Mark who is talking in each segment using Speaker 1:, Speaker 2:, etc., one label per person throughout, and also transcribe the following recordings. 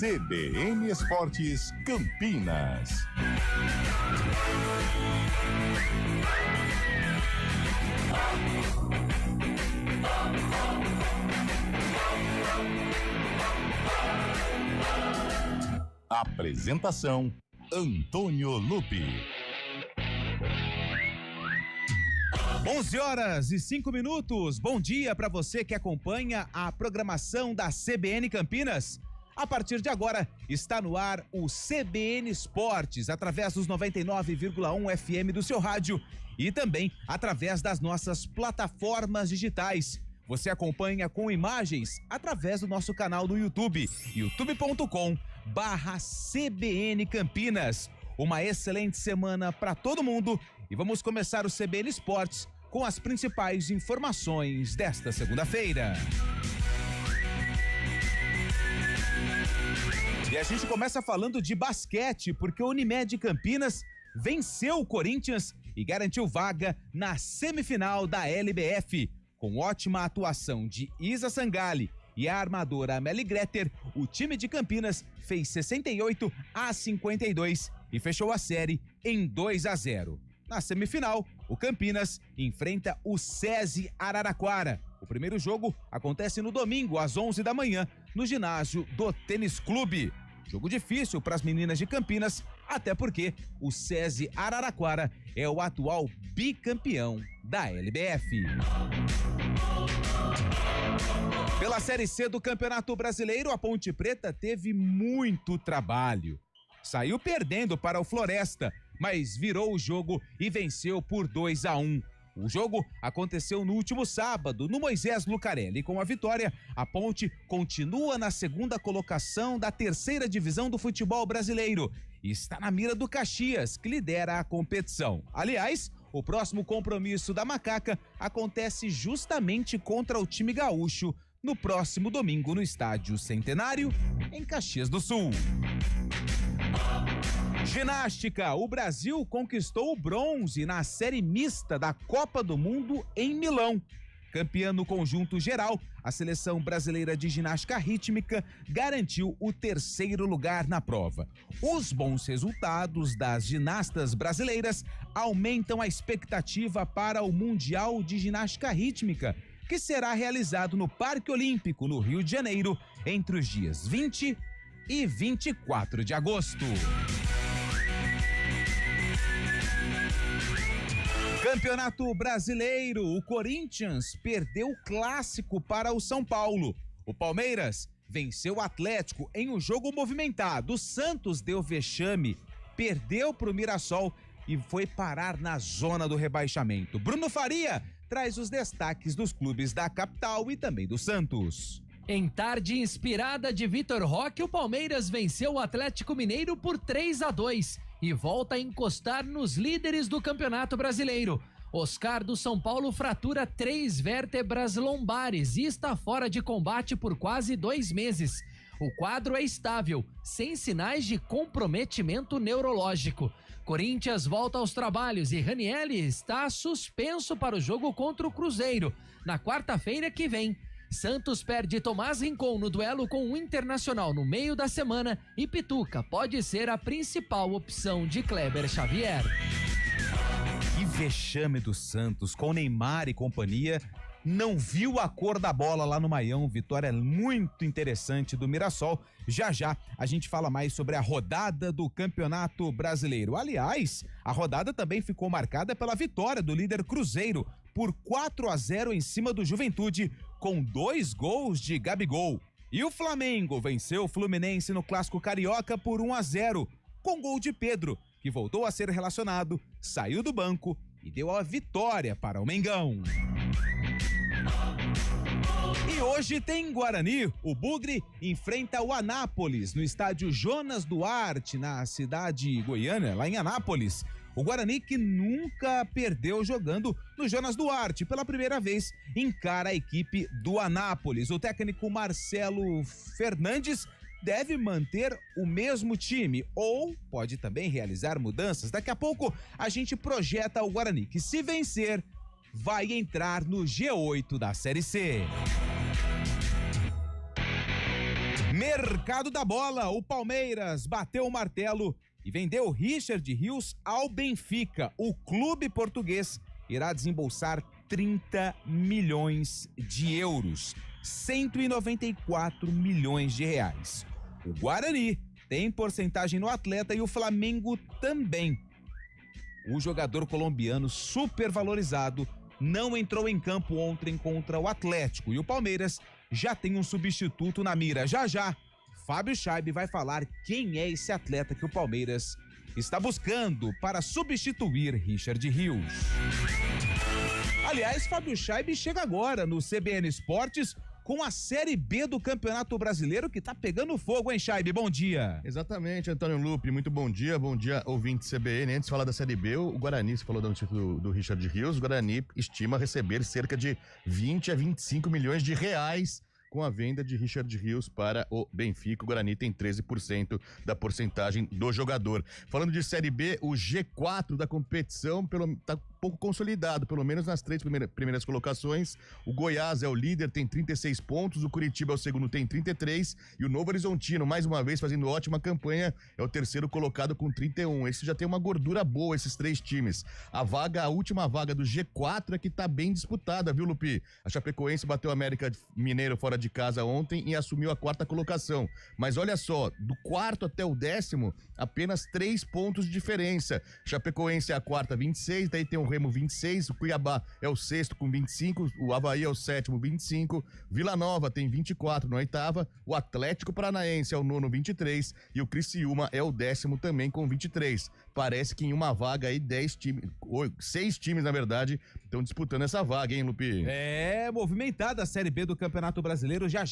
Speaker 1: CBN Esportes Campinas. Apresentação: Antônio Lupi.
Speaker 2: 11h05. Bom dia para você que acompanha a programação da CBN Campinas. A partir de agora, está no ar o CBN Esportes, através dos 99,1 FM do seu rádio e também através das nossas plataformas digitais. Você acompanha com imagens através do nosso canal do YouTube, youtube.com/CBN Campinas. Uma excelente semana para todo mundo e vamos começar o CBN Esportes com as principais informações desta segunda-feira. E a gente começa falando de basquete, porque o Unimed Campinas venceu o Corinthians e garantiu vaga na semifinal da LBF. Com ótima atuação de Isa Sangalli e a armadora Amélie Greter, o time de Campinas fez 68-52 e fechou a série em 2-0. Na semifinal, o Campinas enfrenta o SESI Araraquara. O primeiro jogo acontece no domingo, às 11 da manhã, no ginásio do Tênis Clube. Jogo difícil para as meninas de Campinas, até porque o SESI Araraquara é o atual bicampeão da LBF. Pela Série C do Campeonato Brasileiro, a Ponte Preta teve muito trabalho. Saiu perdendo para o Floresta, mas virou o jogo e venceu por 2-1. O jogo aconteceu no último sábado, no Moisés Lucarelli. Com a vitória, a Ponte continua na segunda colocação da terceira divisão do futebol brasileiro e está na mira do Caxias, que lidera a competição. Aliás, o próximo compromisso da Macaca acontece justamente contra o time gaúcho no próximo domingo no Estádio Centenário, em Caxias do Sul. Ginástica: o Brasil conquistou o bronze na série mista da Copa do Mundo em Milão. Campeã no conjunto geral, a seleção brasileira de ginástica rítmica garantiu o terceiro lugar na prova. Os bons resultados das ginastas brasileiras aumentam a expectativa para o Mundial de Ginástica Rítmica, que será realizado no Parque Olímpico, no Rio de Janeiro, entre os dias 20 e 24 de agosto. Campeonato Brasileiro: o Corinthians perdeu o clássico para o São Paulo. O Palmeiras venceu o Atlético em um jogo movimentado. O Santos deu vexame, perdeu para o Mirassol e foi parar na zona do rebaixamento. Bruno Faria traz os destaques dos clubes da capital e também do Santos.
Speaker 3: Em tarde inspirada de Vitor Roque, o Palmeiras venceu o Atlético Mineiro por 3-2 e volta a encostar nos líderes do Campeonato Brasileiro. Oscar do São Paulo fratura 3 vértebras lombares e está fora de combate por quase 2 meses. O quadro é estável, sem sinais de comprometimento neurológico. Corinthians volta aos trabalhos e Ranieri está suspenso para o jogo contra o Cruzeiro, na quarta-feira que vem. Santos perde Tomás Rincon no duelo com o Internacional no meio da semana e Pituca pode ser a principal opção de Kleber Xavier.
Speaker 2: Que vexame do Santos, com Neymar e companhia, não viu a cor da bola lá no Maião. Vitória muito interessante do Mirassol. Já já a gente fala mais sobre a rodada do Campeonato Brasileiro. Aliás, a rodada também ficou marcada pela vitória do líder Cruzeiro por 4-0 em cima do Juventude, com 2 gols de Gabigol. E o Flamengo venceu o Fluminense no Clássico Carioca por 1-0, com gol de Pedro, que voltou a ser relacionado, saiu do banco e deu a vitória para o Mengão. E hoje tem Guarani. O Bugre enfrenta o Anápolis no estádio Jonas Duarte, na cidade goiana, lá em Anápolis. O Guarani, que nunca perdeu jogando no Jonas Duarte, pela primeira vez encara a equipe do Anápolis. O técnico Marcelo Fernandes deve manter o mesmo time ou pode também realizar mudanças. Daqui a pouco a gente projeta o Guarani, que se vencer vai entrar no G8 da Série C. Mercado da bola, o Palmeiras bateu o martelo e vendeu Richard Rios ao Benfica. O clube português irá desembolsar 30 milhões de euros, 194 milhões de reais. O Guarani tem porcentagem no atleta e o Flamengo também. O jogador colombiano supervalorizado não entrou em campo ontem contra o Atlético e o Palmeiras já tem um substituto na mira. Já, Fábio Scheibe vai falar quem é esse atleta que o Palmeiras está buscando para substituir Richard Rios. Aliás, Fábio Scheibe chega agora no CBN Esportes com a Série B do Campeonato Brasileiro que tá pegando fogo, hein, Scheibe? Bom dia.
Speaker 4: Exatamente, Antônio Lupe, muito bom dia, ouvinte CBN. Antes de falar da Série B, o Guarani, você falou do título do Richard Rios, o Guarani estima receber cerca de 20 a 25 milhões de reais com a venda de Richard Rios para o Benfica. O Guarani tem 13% da porcentagem do jogador. Falando de Série B, o G4 da competição tá pouco consolidado, pelo menos nas 3 primeiras colocações. O Goiás é o líder, tem 36 pontos, o Curitiba é o segundo, tem 33, e o Novo Horizontino, mais uma vez, fazendo ótima campanha, é o terceiro colocado com 31. Esse já tem uma gordura boa, esses 3 times. A última vaga do G4 é que tá bem disputada, viu, Lupi? A Chapecoense bateu o América Mineiro fora de casa ontem e assumiu a 4ª colocação. Mas olha só, do 4º até o 10º, apenas 3 pontos de diferença. Chapecoense é a 4ª, 26, daí tem o Remo 26, o Cuiabá é o 6º com 25, o Avaí é o 7º, 25, Vila Nova tem 24 na 8ª, o Atlético Paranaense é o 9º, 23 e o Criciúma é o 10º também com 23. Parece que em uma vaga aí 6 times, na verdade, estão disputando essa vaga, hein, Lupi?
Speaker 2: É movimentada a Série B do Campeonato Brasileiro. Já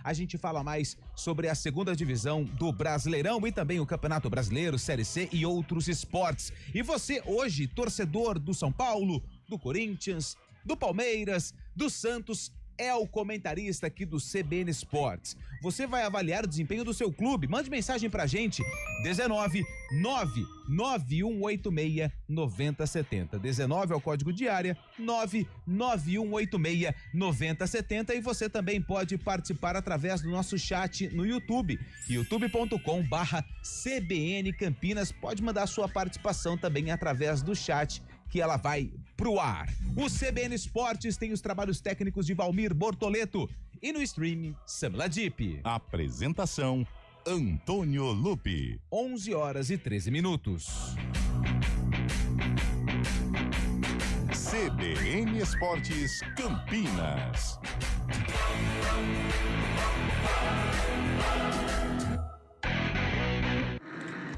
Speaker 2: a gente fala mais sobre a 2ª divisão do Brasileirão e também o Campeonato Brasileiro, Série C e outros esportes. E você hoje, torcedor do São Paulo, do Corinthians, do Palmeiras, do Santos, é o comentarista aqui do CBN Esportes. Você vai avaliar o desempenho do seu clube. Mande mensagem pra gente, 19 99186 9070. 19 é o código de área, 99186 9070. E você também pode participar através do nosso chat no YouTube, youtube.com/CBN Campinas. Pode mandar sua participação também através do chat, que ela vai pro ar. O CBN Esportes tem os trabalhos técnicos de Valmir Bortoleto e no streaming Samla Deep.
Speaker 1: Apresentação Antônio Lupe.
Speaker 2: 11h13.
Speaker 1: CBN Esportes Campinas.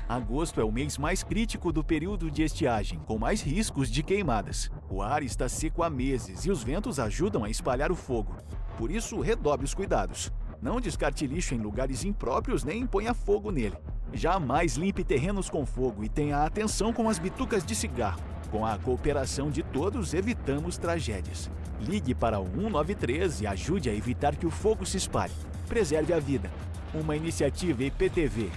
Speaker 5: Agosto é o mês mais crítico do período de estiagem, com mais riscos de queimadas. O ar está seco há meses e os ventos ajudam a espalhar o fogo. Por isso, redobre os cuidados. Não descarte lixo em lugares impróprios nem ponha fogo nele. Jamais limpe terrenos com fogo e tenha atenção com as bitucas de cigarro. Com a cooperação de todos, evitamos tragédias. Ligue para o 193 e ajude a evitar que o fogo se espalhe. Preserve a vida. Uma iniciativa IPTV.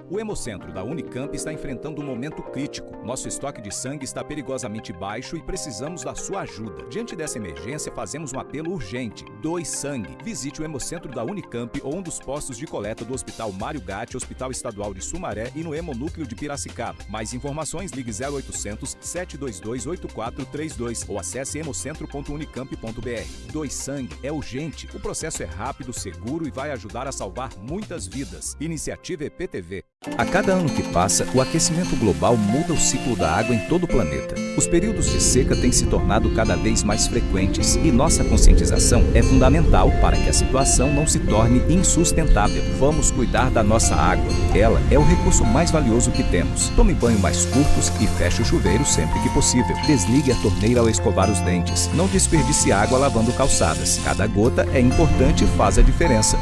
Speaker 6: O Hemocentro da Unicamp está enfrentando um momento crítico. Nosso estoque de sangue está perigosamente baixo e precisamos da sua ajuda. Diante dessa emergência, fazemos um apelo urgente. Doe sangue. Visite o Hemocentro da Unicamp ou um dos postos de coleta do Hospital Mário Gatti, Hospital Estadual de Sumaré e no Hemonúcleo de Piracicaba. Mais informações, ligue 0800 722 8432 ou acesse hemocentro.unicamp.br. Doe sangue. É urgente. O processo é rápido, seguro e vai ajudar a salvar muitas vidas. Iniciativa EPTV. A cada ano que passa, o aquecimento global muda o ciclo da água em todo o planeta. Os períodos de seca têm se tornado cada vez mais frequentes e nossa conscientização é fundamental para que a situação não se torne insustentável. Vamos cuidar da nossa água. Ela é o recurso mais valioso que temos. Tome banho mais curtos e feche o chuveiro sempre que possível. Desligue a torneira ao escovar os dentes. Não desperdice água lavando calçadas. Cada gota é importante e faz a diferença.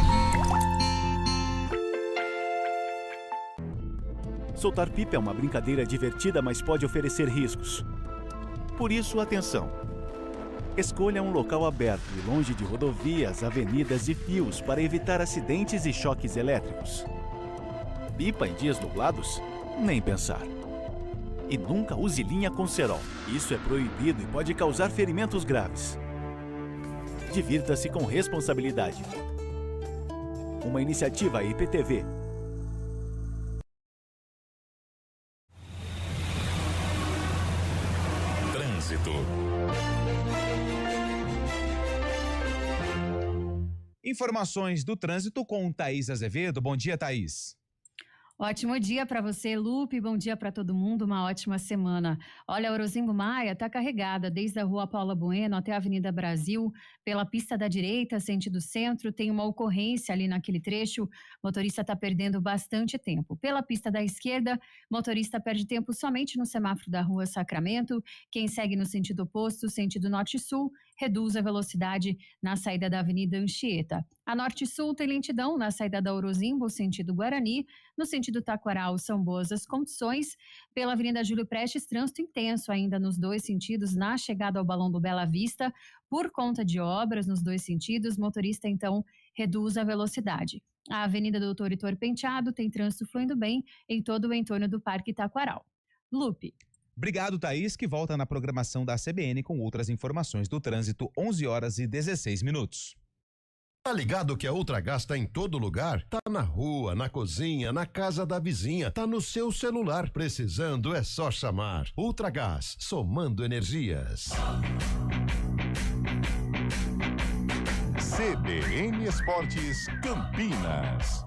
Speaker 5: Soltar pipa é uma brincadeira divertida, mas pode oferecer riscos. Por isso, atenção! Escolha um local aberto e longe de rodovias, avenidas e fios para evitar acidentes e choques elétricos. Pipa em dias nublados? Nem pensar. E nunca use linha com cerol. Isso é proibido e pode causar ferimentos graves. Divirta-se com responsabilidade. uma iniciativa IPTV.
Speaker 1: Trânsito.
Speaker 2: Informações do trânsito com Thaís Azevedo. Bom dia, Thaís.
Speaker 7: Ótimo dia para você, Lupe. Bom dia para todo mundo. Uma ótima semana. Olha, a Orozimbo Maia está carregada desde a Rua Paula Bueno até a Avenida Brasil. Pela pista da direita, sentido centro, tem uma ocorrência ali naquele trecho. O motorista está perdendo bastante tempo. Pela pista da esquerda, o motorista perde tempo somente no semáforo da Rua Sacramento. Quem segue no sentido oposto, sentido norte-sul, reduz a velocidade na saída da Avenida Anchieta. A norte-sul tem lentidão na saída da Orozimbo, sentido Guarani. No sentido Taquaral, são boas as condições. Pela Avenida Júlio Prestes, trânsito intenso ainda nos dois sentidos na chegada ao Balão do Bela Vista. Por conta de obras nos dois sentidos, motorista então reduz a velocidade. A Avenida Doutor Heitor Penteado tem trânsito fluindo bem em todo o entorno do Parque Taquaral. Lupe.
Speaker 2: Obrigado, Thaís, que volta na programação da CBN com outras informações do trânsito, 11h16.
Speaker 8: Tá ligado que a Ultragás tá em todo lugar? Tá na rua, na cozinha, na casa da vizinha, tá no seu celular. Precisando é só chamar. Ultragás, somando energias.
Speaker 1: CBN Esportes Campinas.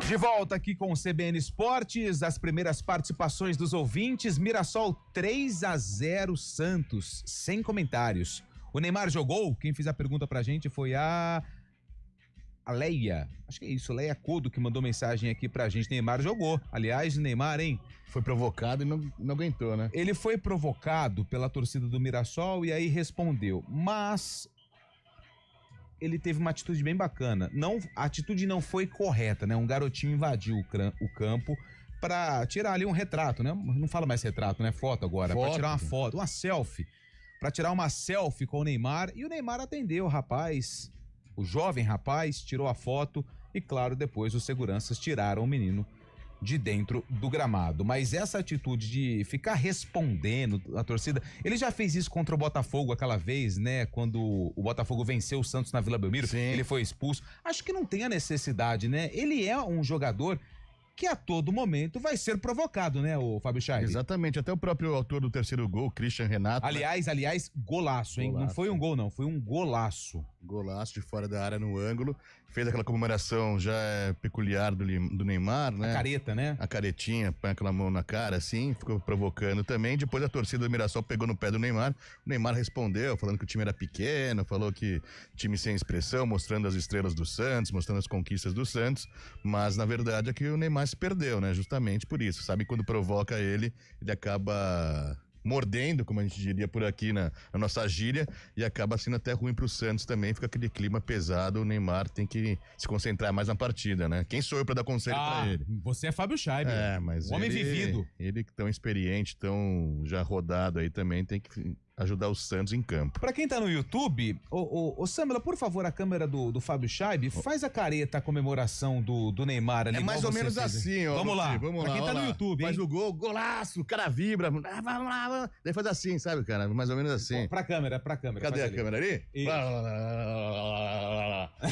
Speaker 2: De volta aqui com o CBN Esportes, as primeiras participações dos ouvintes. Mirassol 3-0 Santos, sem comentários. O Neymar jogou? Quem fez a pergunta pra gente foi a Leia. Acho que é isso, Leia Codo, que mandou mensagem aqui pra gente. Neymar jogou. Aliás, Neymar, hein?
Speaker 4: Foi provocado e não aguentou, né?
Speaker 2: Ele foi provocado pela torcida do Mirassol e aí respondeu. Mas ele teve uma atitude bem bacana. A atitude não foi correta, né? Um garotinho invadiu o campo pra tirar ali um retrato, né? Não fala mais retrato, né? Foto agora. Pra tirar uma foto, uma selfie. Pra tirar uma selfie com o Neymar. E o Neymar atendeu o rapaz, o jovem rapaz, tirou a foto. E claro, depois os seguranças tiraram o menino de dentro do gramado. Mas essa atitude de ficar respondendo a torcida, ele já fez isso contra o Botafogo aquela vez, né? Quando o Botafogo venceu o Santos na Vila Belmiro,
Speaker 4: Sim.
Speaker 2: Ele foi expulso. Acho que não tem a necessidade, né? Ele é um jogador que a todo momento vai ser provocado, né, o Fábio Scheibe?
Speaker 4: Exatamente, até o próprio autor do terceiro gol, Christian Renato.
Speaker 2: Aliás, golaço, hein?
Speaker 4: Golaço.
Speaker 2: Não foi um gol, não, foi um golaço.
Speaker 4: Golaço de fora da área no ângulo. Fez aquela comemoração já peculiar do Neymar, né?
Speaker 2: A careta, né?
Speaker 4: A caretinha, põe aquela mão na cara assim, ficou provocando também. Depois a torcida do Mirassol pegou no pé do Neymar. O Neymar respondeu, falando que o time era pequeno, falou que time sem expressão, mostrando as estrelas do Santos, mostrando as conquistas do Santos. Mas na verdade é que o Neymar se perdeu, né? Justamente por isso. Sabe, quando provoca ele acaba mordendo, como a gente diria por aqui na nossa gíria, e acaba sendo até ruim pro Santos também, fica aquele clima pesado. O Neymar tem que se concentrar mais na partida, né? Quem sou eu pra dar conselho pra ele?
Speaker 2: Você é Fábio Scheibe.
Speaker 4: Mas
Speaker 2: um homem vivido.
Speaker 4: Ele que tão experiente, tão já rodado aí também, tem que ajudar o Santos em campo.
Speaker 2: Pra quem tá no YouTube, ô Samela, por favor, a câmera do Fábio Scheibe, faz a careta, a comemoração do Neymar ali.
Speaker 4: É mais ou menos assim, ó.
Speaker 2: Vamos lá.
Speaker 4: Vamos
Speaker 2: Pra
Speaker 4: lá.
Speaker 2: quem tá no
Speaker 4: lá.
Speaker 2: YouTube,
Speaker 4: faz
Speaker 2: hein?
Speaker 4: o gol, golaço, o cara vibra. Vamos lá. Daí faz assim, sabe, cara? Mais ou menos assim.
Speaker 2: Pô, pra câmera.
Speaker 4: Cadê
Speaker 2: faz
Speaker 4: a
Speaker 2: ali.
Speaker 4: câmera ali?
Speaker 2: Isso.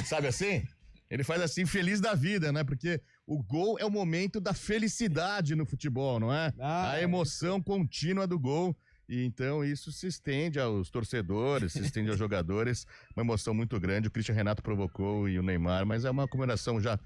Speaker 4: Sabe assim? Ele faz assim, feliz da vida, né? Porque o gol é o momento da felicidade no futebol, não é? A emoção contínua do gol. E então isso se estende aos torcedores, se estende aos jogadores. Uma emoção muito grande. O Christian Renato provocou e o Neymar, mas é uma comemoração já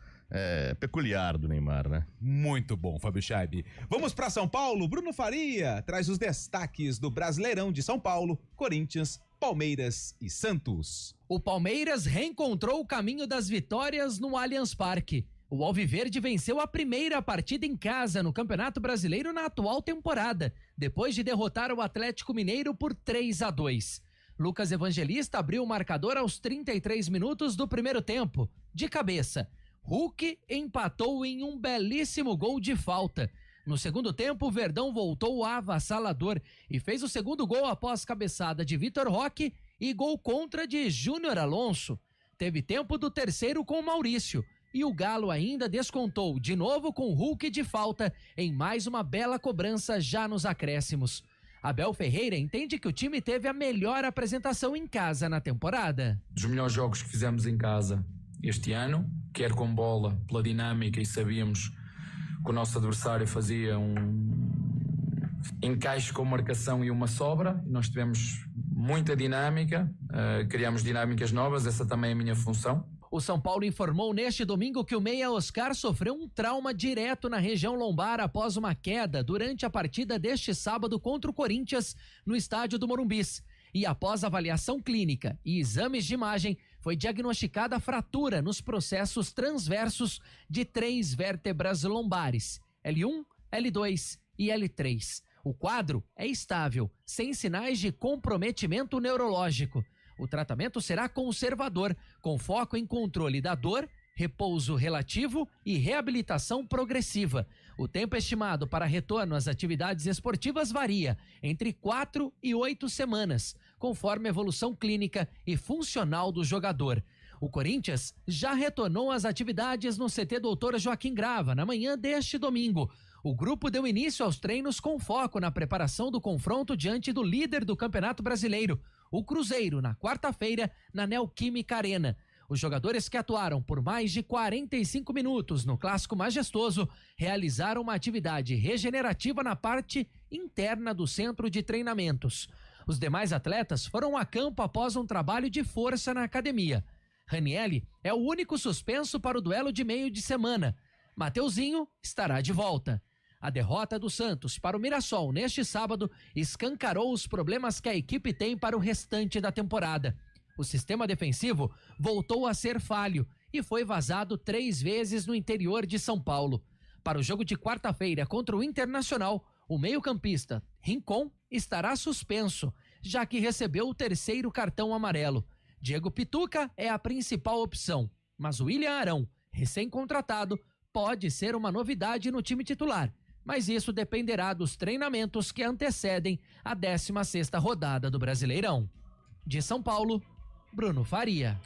Speaker 4: peculiar do Neymar, né?
Speaker 2: Muito bom, Fábio Scheibe. Vamos pra São Paulo. Bruno Faria traz os destaques do Brasileirão de São Paulo, Corinthians, Palmeiras e Santos.
Speaker 3: O Palmeiras reencontrou o caminho das vitórias no Allianz Parque. O Alviverde venceu a primeira partida em casa no Campeonato Brasileiro na atual temporada, depois de derrotar o Atlético Mineiro por 3-2. Lucas Evangelista abriu o marcador aos 33 minutos do primeiro tempo, de cabeça. Hulk empatou em um belíssimo gol de falta. No segundo tempo, o Verdão voltou avassalador e fez o segundo gol após cabeçada de Vitor Roque e gol contra de Júnior Alonso. Teve tempo do terceiro com Maurício E o Galo ainda descontou, de novo com Hulk de falta, em mais uma bela cobrança já nos acréscimos. Abel Ferreira entende que o time teve a melhor apresentação em casa na temporada.
Speaker 9: Dos melhores jogos que fizemos em casa este ano, quer com bola, pela dinâmica, e sabíamos que o nosso adversário fazia um encaixe com marcação e uma sobra. Nós tivemos muita dinâmica, criamos dinâmicas novas, essa também é a minha função.
Speaker 3: O São Paulo informou neste domingo que o meia Oscar sofreu um trauma direto na região lombar após uma queda durante a partida deste sábado contra o Corinthians no estádio do Morumbis. E após avaliação clínica e exames de imagem, foi diagnosticada fratura nos processos transversos de 3 vértebras lombares, L1, L2 e L3. O quadro é estável, sem sinais de comprometimento neurológico. O tratamento será conservador, com foco em controle da dor, repouso relativo e reabilitação progressiva. O tempo estimado para retorno às atividades esportivas varia entre 4 e 8 semanas, conforme a evolução clínica e funcional do jogador. O Corinthians já retornou às atividades no CT Doutor Joaquim Grava na manhã deste domingo. O grupo deu início aos treinos com foco na preparação do confronto diante do líder do Campeonato Brasileiro, o Cruzeiro, na quarta-feira, na Neoquímica Arena. Os jogadores que atuaram por mais de 45 minutos no Clássico Majestoso realizaram uma atividade regenerativa na parte interna do centro de treinamentos. Os demais atletas foram a campo após um trabalho de força na academia. Ranielli é o único suspenso para o duelo de meio de semana. Mateuzinho estará de volta. A derrota do Santos para o Mirassol neste sábado escancarou os problemas que a equipe tem para o restante da temporada. O sistema defensivo voltou a ser falho e foi vazado 3 vezes no interior de São Paulo. Para o jogo de quarta-feira contra o Internacional, o meio-campista Rincon estará suspenso, já que recebeu o 3º cartão amarelo. Diego Pituca é a principal opção, mas o William Arão, recém-contratado, pode ser uma novidade no time titular, mas isso dependerá dos treinamentos que antecedem a 16ª rodada do Brasileirão. De São Paulo, Bruno Faria.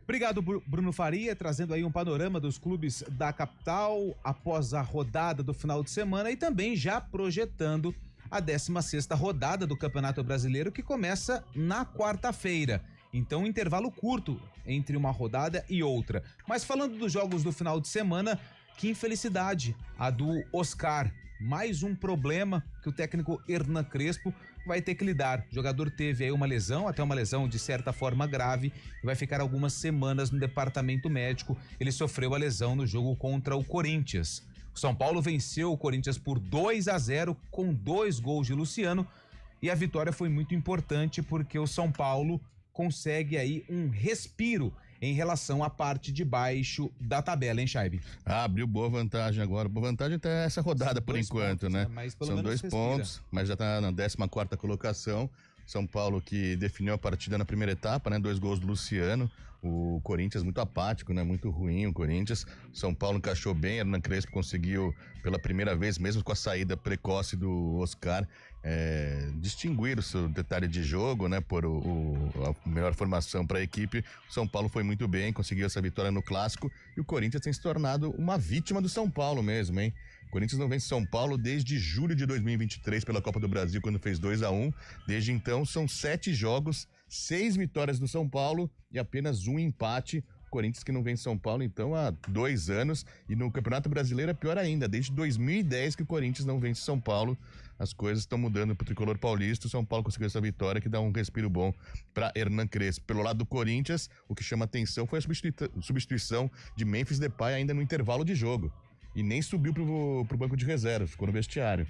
Speaker 2: Obrigado, Bruno Faria, trazendo aí um panorama dos clubes da capital após a rodada do final de semana e também já projetando a 16ª rodada do Campeonato Brasileiro, que começa na quarta-feira. Então, um intervalo curto entre uma rodada e outra. Mas falando dos jogos do final de semana, que infelicidade a do Oscar. Mais um problema que o técnico Hernan Crespo vai ter que lidar. O jogador teve aí uma lesão, até uma lesão de certa forma grave, e vai ficar algumas semanas no departamento médico. Ele sofreu a lesão no jogo contra o Corinthians. O São Paulo venceu o Corinthians por 2-0 com 2 gols de Luciano, e a vitória foi muito importante porque o São Paulo consegue aí um respiro em relação à parte de baixo da tabela, hein, Chaib?
Speaker 4: Abriu boa vantagem agora. Boa vantagem até essa rodada por enquanto,
Speaker 2: pontos,
Speaker 4: né?
Speaker 2: Mas pelo
Speaker 4: São
Speaker 2: menos
Speaker 4: 2
Speaker 2: respira.
Speaker 4: pontos, mas já tá na 14ª colocação. São Paulo que definiu a partida na primeira etapa, né? 2 gols do Luciano. O Corinthians muito apático, né? Muito ruim o Corinthians. São Paulo encaixou bem, Hernan Crespo conseguiu pela primeira vez, mesmo com a saída precoce do Oscar, distinguir o seu detalhe de jogo, né? Por a melhor formação para a equipe. O São Paulo foi muito bem, conseguiu essa vitória no Clássico, e o Corinthians tem se tornado uma vítima do São Paulo mesmo, hein? O Corinthians não vence São Paulo desde julho de 2023 pela Copa do Brasil, quando fez 2-1. Desde então são 7 jogos, 6 vitórias do São Paulo e apenas 1 empate. Corinthians que não vence São Paulo então há 2 anos, e no Campeonato Brasileiro é pior ainda, desde 2010 que o Corinthians não vence São Paulo. As coisas estão mudando pro tricolor paulista. O São Paulo conseguiu essa vitória que dá um respiro bom para Hernan Crespo. Pelo lado do Corinthians, o que chama atenção foi a substituição de Memphis Depay ainda no intervalo de jogo, e nem subiu pro banco de reserva, ficou no vestiário.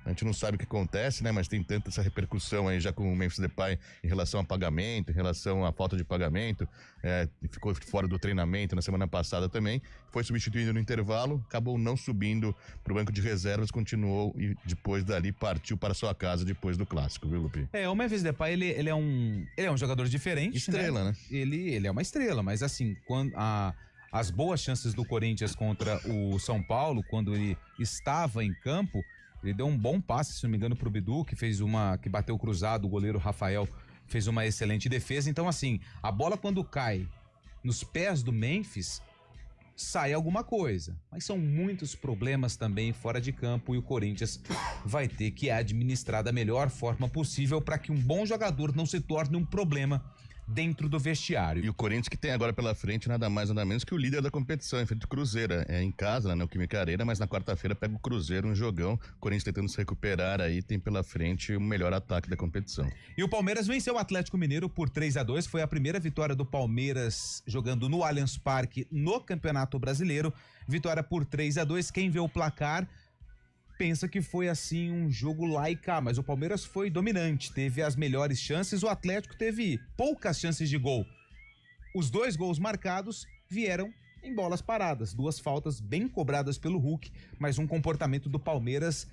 Speaker 4: A gente não sabe o que acontece, né? Mas tem tanta essa repercussão aí já com o Memphis Depay em relação a pagamento, em relação à falta de pagamento. Ficou fora do treinamento na semana passada também. Foi substituído no intervalo, acabou não subindo pro banco de reservas, continuou e depois dali partiu para sua casa depois do Clássico, viu, Lupi?
Speaker 2: O Memphis Depay, ele é um jogador diferente.
Speaker 4: Estrela, né?
Speaker 2: Ele é uma estrela, mas assim, quando as boas chances do Corinthians contra o São Paulo, quando ele estava em campo, ele deu um bom passe, se não me engano, pro Bidu, que bateu cruzado, o goleiro Rafael fez uma excelente defesa. Então, assim, a bola quando cai nos pés do Memphis, sai alguma coisa. Mas são muitos problemas também fora de campo e o Corinthians vai ter que administrar da melhor forma possível para que um bom jogador não se torne um problema dentro do vestiário.
Speaker 4: E o Corinthians que tem agora pela frente nada mais nada menos que o líder da competição, em frente ao Cruzeiro. É em casa, na Neoquímica Arena, mas na quarta-feira pega o Cruzeiro, um jogão. O Corinthians tentando se recuperar aí, tem pela frente o melhor ataque da competição.
Speaker 2: E o Palmeiras venceu o Atlético Mineiro por 3-2, foi a primeira vitória do Palmeiras jogando no Allianz Parque no Campeonato Brasileiro. Vitória por 3-2, quem vê o placar pensa que foi assim um jogo lá e cá, mas o Palmeiras foi dominante, teve as melhores chances, o Atlético teve poucas chances de gol. Os 2 gols marcados vieram em bolas paradas, 2 faltas bem cobradas pelo Hulk, mas um comportamento do Palmeiras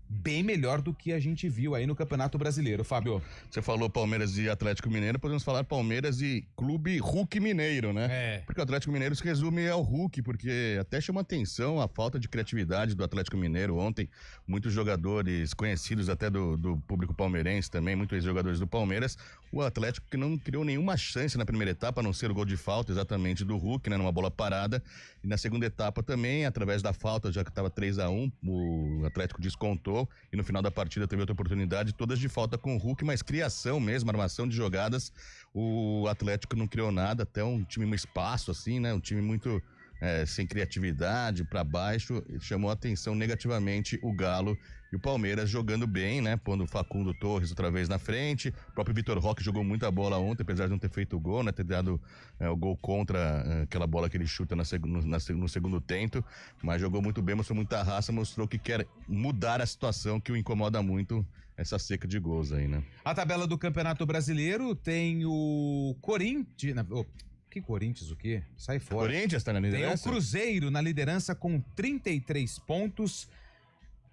Speaker 2: bem melhor do que a gente viu aí no Campeonato Brasileiro, Fábio.
Speaker 4: Você falou Palmeiras e Atlético Mineiro, podemos falar Palmeiras e Clube Hulk Mineiro, né? Porque o Atlético Mineiro se resume ao Hulk, porque até chama atenção a falta de criatividade do Atlético Mineiro. Ontem, muitos jogadores conhecidos até do público palmeirense também, muitos jogadores do Palmeiras, o Atlético que não criou nenhuma chance na primeira etapa, a não ser o gol de falta exatamente do Hulk, né? Numa bola parada. E na segunda etapa também, através da falta, já que estava 3-1, o Atlético descontou. E no final da partida teve outra oportunidade, todas de falta com o Hulk, mas criação mesmo, armação de jogadas, o Atlético não criou nada, até um time um espaço assim, né, um time muito sem criatividade, para baixo, chamou a atenção negativamente o Galo. E o Palmeiras jogando bem, né, pondo o Facundo Torres outra vez na frente, o próprio Vitor Roque jogou muita bola ontem, apesar de não ter feito o gol, né, ter dado o gol contra aquela bola que ele chuta no segundo tento, mas jogou muito bem, mostrou muita raça, mostrou que quer mudar a situação que o incomoda muito, essa seca de gols aí, né.
Speaker 2: A tabela do Campeonato Brasileiro tem o Corinthians... Que Corinthians o quê? Sai fora.
Speaker 4: Corinthians tá na liderança?
Speaker 2: Tem o Cruzeiro na liderança com 33 pontos.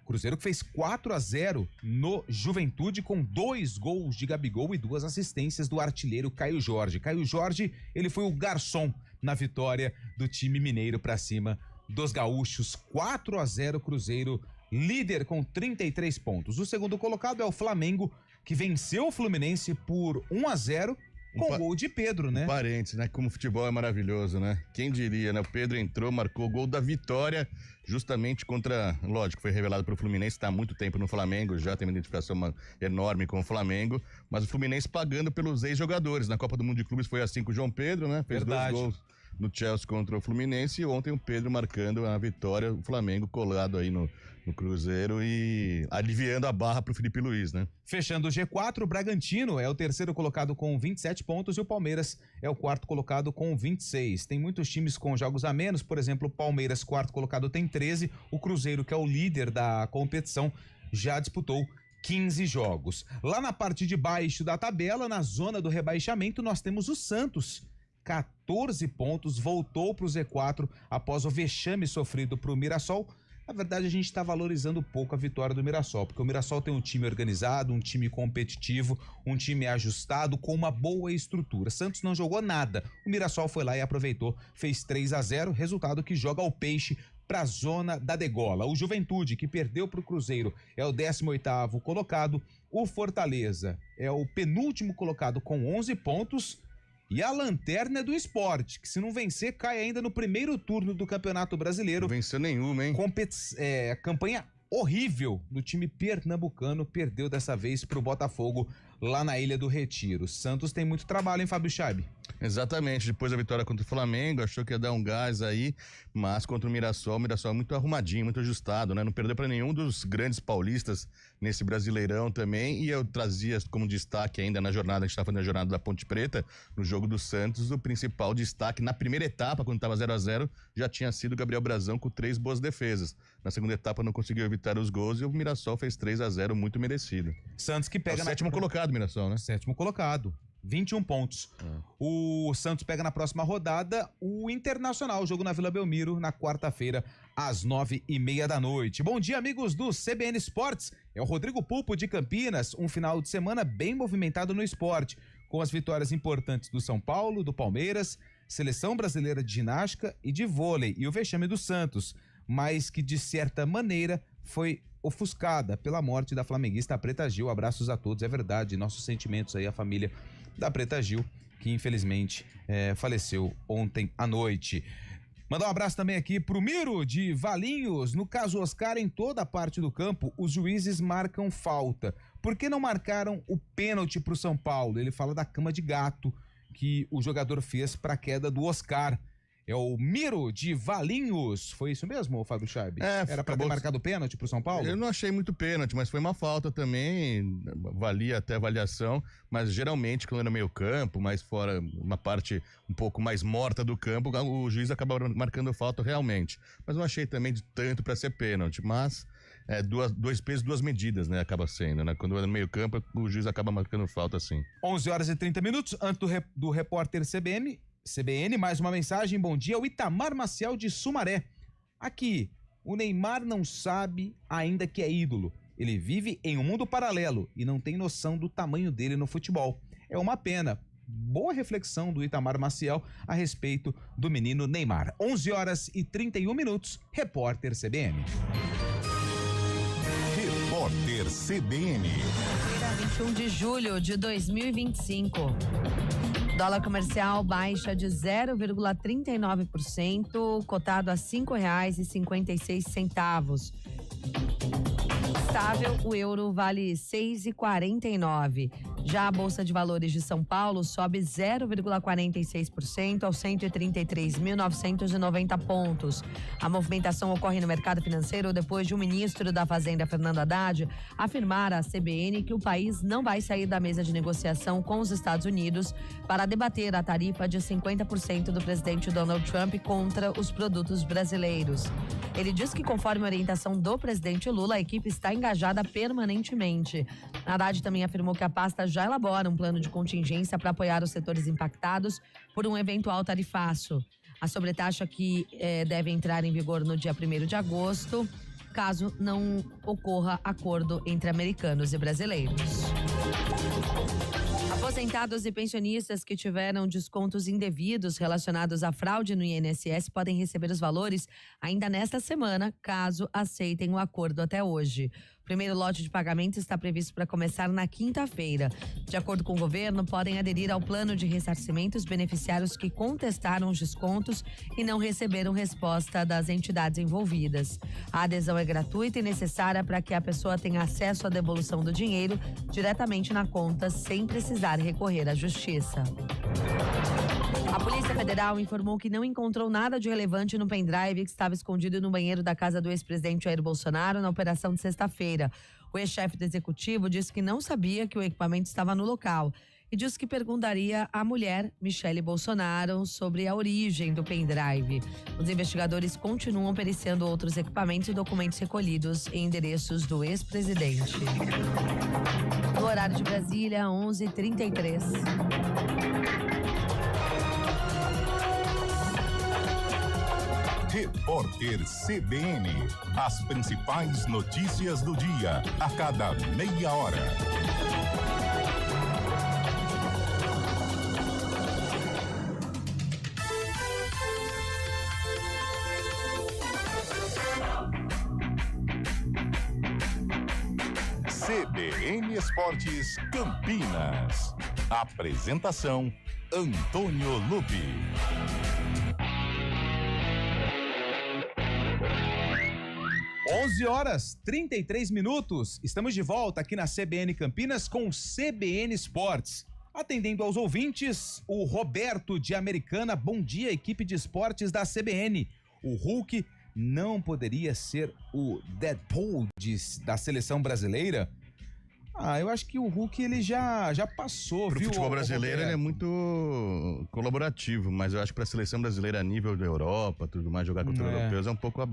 Speaker 2: Cruzeiro que fez 4-0 no Juventude com 2 gols de Gabigol e 2 assistências do artilheiro Caio Jorge. Caio Jorge, ele foi o garçom na vitória do time mineiro pra cima dos gaúchos. 4-0 Cruzeiro, líder com 33 pontos. O segundo colocado é o Flamengo, que venceu o Fluminense por 1-0. Com o gol de Pedro, né?
Speaker 4: Parentes, né? Como o futebol é maravilhoso, né? Quem diria, né? O Pedro entrou, marcou o gol da vitória, justamente contra... Lógico, foi revelado pelo Fluminense, está há muito tempo no Flamengo, já tem uma identificação enorme com o Flamengo, mas o Fluminense pagando pelos ex-jogadores. Na Copa do Mundo de Clubes foi assim com o João Pedro, né? Fez
Speaker 2: Verdade.
Speaker 4: 2 gols no Chelsea contra o Fluminense e ontem o Pedro marcando a vitória, o Flamengo colado aí no Cruzeiro e aliviando a barra pro Felipe Luiz, né?
Speaker 2: Fechando o G4, o Bragantino é o terceiro colocado com 27 pontos e o Palmeiras é o quarto colocado com 26. Tem muitos times com jogos a menos, por exemplo, o Palmeiras, quarto colocado, tem 13. O Cruzeiro, que é o líder da competição, já disputou 15 jogos. Lá na parte de baixo da tabela, na zona do rebaixamento, nós temos o Santos. 14 pontos, voltou pro Z4 após o vexame sofrido pro Mirassol. Na verdade, a gente está valorizando pouco a vitória do Mirassol, porque o Mirassol tem um time organizado, um time competitivo, um time ajustado, com uma boa estrutura. Santos não jogou nada. O Mirassol foi lá e aproveitou, fez 3-0, resultado que joga o Peixe para a zona da degola. O Juventude, que perdeu para o Cruzeiro, é o 18º colocado. O Fortaleza é o penúltimo colocado com 11 pontos. E a lanterna é do Sport, que se não vencer, cai ainda no primeiro turno do Campeonato Brasileiro.
Speaker 4: Não venceu nenhuma, hein?
Speaker 2: Campanha horrível do time pernambucano, perdeu dessa vez pro Botafogo lá na Ilha do Retiro. Santos tem muito trabalho, hein, Fábio Chaib?
Speaker 4: Exatamente, depois da vitória contra o Flamengo, achou que ia dar um gás aí, mas contra o Mirassol é muito arrumadinho, muito ajustado, né? Não perdeu para nenhum dos grandes paulistas nesse Brasileirão também, e eu trazia como destaque ainda na jornada, a gente tá fazendo a jornada da Ponte Preta, no jogo do Santos, o principal destaque na primeira etapa, quando tava 0-0, já tinha sido o Gabriel Brazão com 3 boas defesas. Na segunda etapa não conseguiu evitar os gols e o Mirassol fez 3-0, muito merecido.
Speaker 2: Santos que pega
Speaker 4: o sétimo colocado, Mirassol, né?
Speaker 2: Sétimo colocado. 21 pontos. O Santos pega na próxima rodada o Internacional, jogo na Vila Belmiro, na quarta-feira, às 9h30 da noite. Bom dia, amigos do CBN Esportes. É o Rodrigo Pulpo de Campinas, um final de semana bem movimentado no esporte, com as vitórias importantes do São Paulo, do Palmeiras, Seleção Brasileira de Ginástica e de Vôlei, e o vexame do Santos, mas que de certa maneira foi ofuscada pela morte da flamenguista Preta Gil. Abraços a todos, é verdade, nossos sentimentos aí à família da Preta Gil, que infelizmente faleceu ontem à noite. Mandar um abraço também aqui pro Miro de Valinhos. No caso Oscar, em toda a parte do campo, os juízes marcam falta. Por que não marcaram o pênalti pro São Paulo? Ele fala da cama de gato que o jogador fez pra queda do Oscar. É o Miro de Valinhos. Foi isso mesmo, Fábio Chaib? Era pra ter marcado pênalti pro São Paulo?
Speaker 4: Eu não achei muito pênalti, mas foi uma falta também. Valia até avaliação, mas geralmente quando é no meio campo, mais fora, uma parte um pouco mais morta do campo, o juiz acaba marcando falta realmente. Mas não achei também de tanto pra ser pênalti, mas dois pesos, duas medidas, né? Acaba sendo, né? Quando é no meio campo, o juiz acaba marcando falta, sim.
Speaker 2: 11h30, antes do repórter CBN, mais uma mensagem. Bom dia, o Itamar Maciel de Sumaré. Aqui, o Neymar não sabe ainda que é ídolo. Ele vive em um mundo paralelo e não tem noção do tamanho dele no futebol. É uma pena. Boa reflexão do Itamar Maciel a respeito do menino Neymar. 11h31, repórter CBN.
Speaker 1: Repórter CBN.
Speaker 10: 21 de julho de 2025. Dólar comercial baixa de 0,39%, cotado a R$ 5,56. Estável, o euro vale R$ 6,49. Já a Bolsa de Valores de São Paulo sobe 0,46% aos 133.990 pontos. A movimentação ocorre no mercado financeiro depois de o ministro da Fazenda, Fernando Haddad, afirmar à CBN que o país não vai sair da mesa de negociação com os Estados Unidos para debater a tarifa de 50% do presidente Donald Trump contra os produtos brasileiros. Ele diz que, conforme a orientação do presidente Lula, a equipe está engajada permanentemente. Haddad também afirmou que a pasta já elabora um plano de contingência para apoiar os setores impactados por um eventual tarifaço. A sobretaxa que deve entrar em vigor no dia 1º de agosto, caso não ocorra acordo entre americanos e brasileiros. Aposentados e pensionistas que tiveram descontos indevidos relacionados à fraude no INSS podem receber os valores ainda nesta semana, caso aceitem o acordo até hoje. O primeiro lote de pagamento está previsto para começar na quinta-feira. De acordo com o governo, podem aderir ao plano de ressarcimento os beneficiários que contestaram os descontos e não receberam resposta das entidades envolvidas. A adesão é gratuita e necessária para que a pessoa tenha acesso à devolução do dinheiro diretamente na conta, sem precisar recorrer à justiça. A Polícia Federal informou que não encontrou nada de relevante no pendrive que estava escondido no banheiro da casa do ex-presidente Jair Bolsonaro na operação de sexta-feira. O ex-chefe do executivo disse que não sabia que o equipamento estava no local e disse que perguntaria à mulher, Michele Bolsonaro, sobre a origem do pendrive. Os investigadores continuam periciando outros equipamentos e documentos recolhidos em endereços do ex-presidente. No horário de Brasília, 11h33.
Speaker 1: Repórter CBN. As principais notícias do dia, a cada meia hora. CBN Esportes Campinas. Apresentação: Antônio Lupi.
Speaker 2: 11h33. Estamos de volta aqui na CBN Campinas com o CBN Esportes. Atendendo aos ouvintes, o Roberto de Americana. Bom dia, equipe de esportes da CBN. O Hulk não poderia ser o Deadpool da seleção brasileira? Eu acho que o Hulk ele já passou,
Speaker 4: Pro
Speaker 2: viu?
Speaker 4: futebol brasileiro ele é muito colaborativo, mas eu acho que pra seleção brasileira a nível da Europa, tudo mais, jogar contra os europeus é um pouco...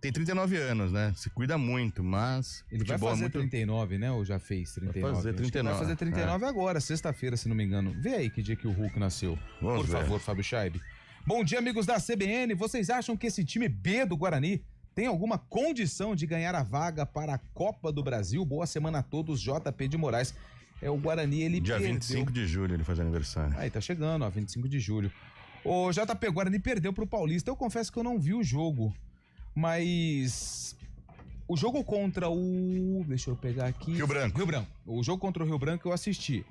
Speaker 4: Tem 39 anos, né? Se cuida muito, mas...
Speaker 2: Ele vai fazer 39, né? Ou já fez 39?
Speaker 4: Vai fazer 39.
Speaker 2: Vai fazer 39 agora, sexta-feira, se não me engano. Vê aí que dia que o Hulk nasceu.
Speaker 4: Vamos
Speaker 2: Por
Speaker 4: ver.
Speaker 2: favor, Fábio Chaib. Bom dia, amigos da CBN. Vocês acham que esse time B do Guarani tem alguma condição de ganhar a vaga para a Copa do Brasil? Boa semana a todos, JP de Moraes. O Guarani, ele
Speaker 4: Dia
Speaker 2: perdeu...
Speaker 4: 25 de julho ele faz aniversário.
Speaker 2: Aí, tá chegando, ó, 25 de julho. O JP, o Guarani perdeu pro Paulista. Eu confesso que eu não vi o jogo. Mas o jogo contra o... Deixa eu pegar aqui.
Speaker 4: Rio Branco.
Speaker 2: O jogo contra o Rio Branco eu assisti.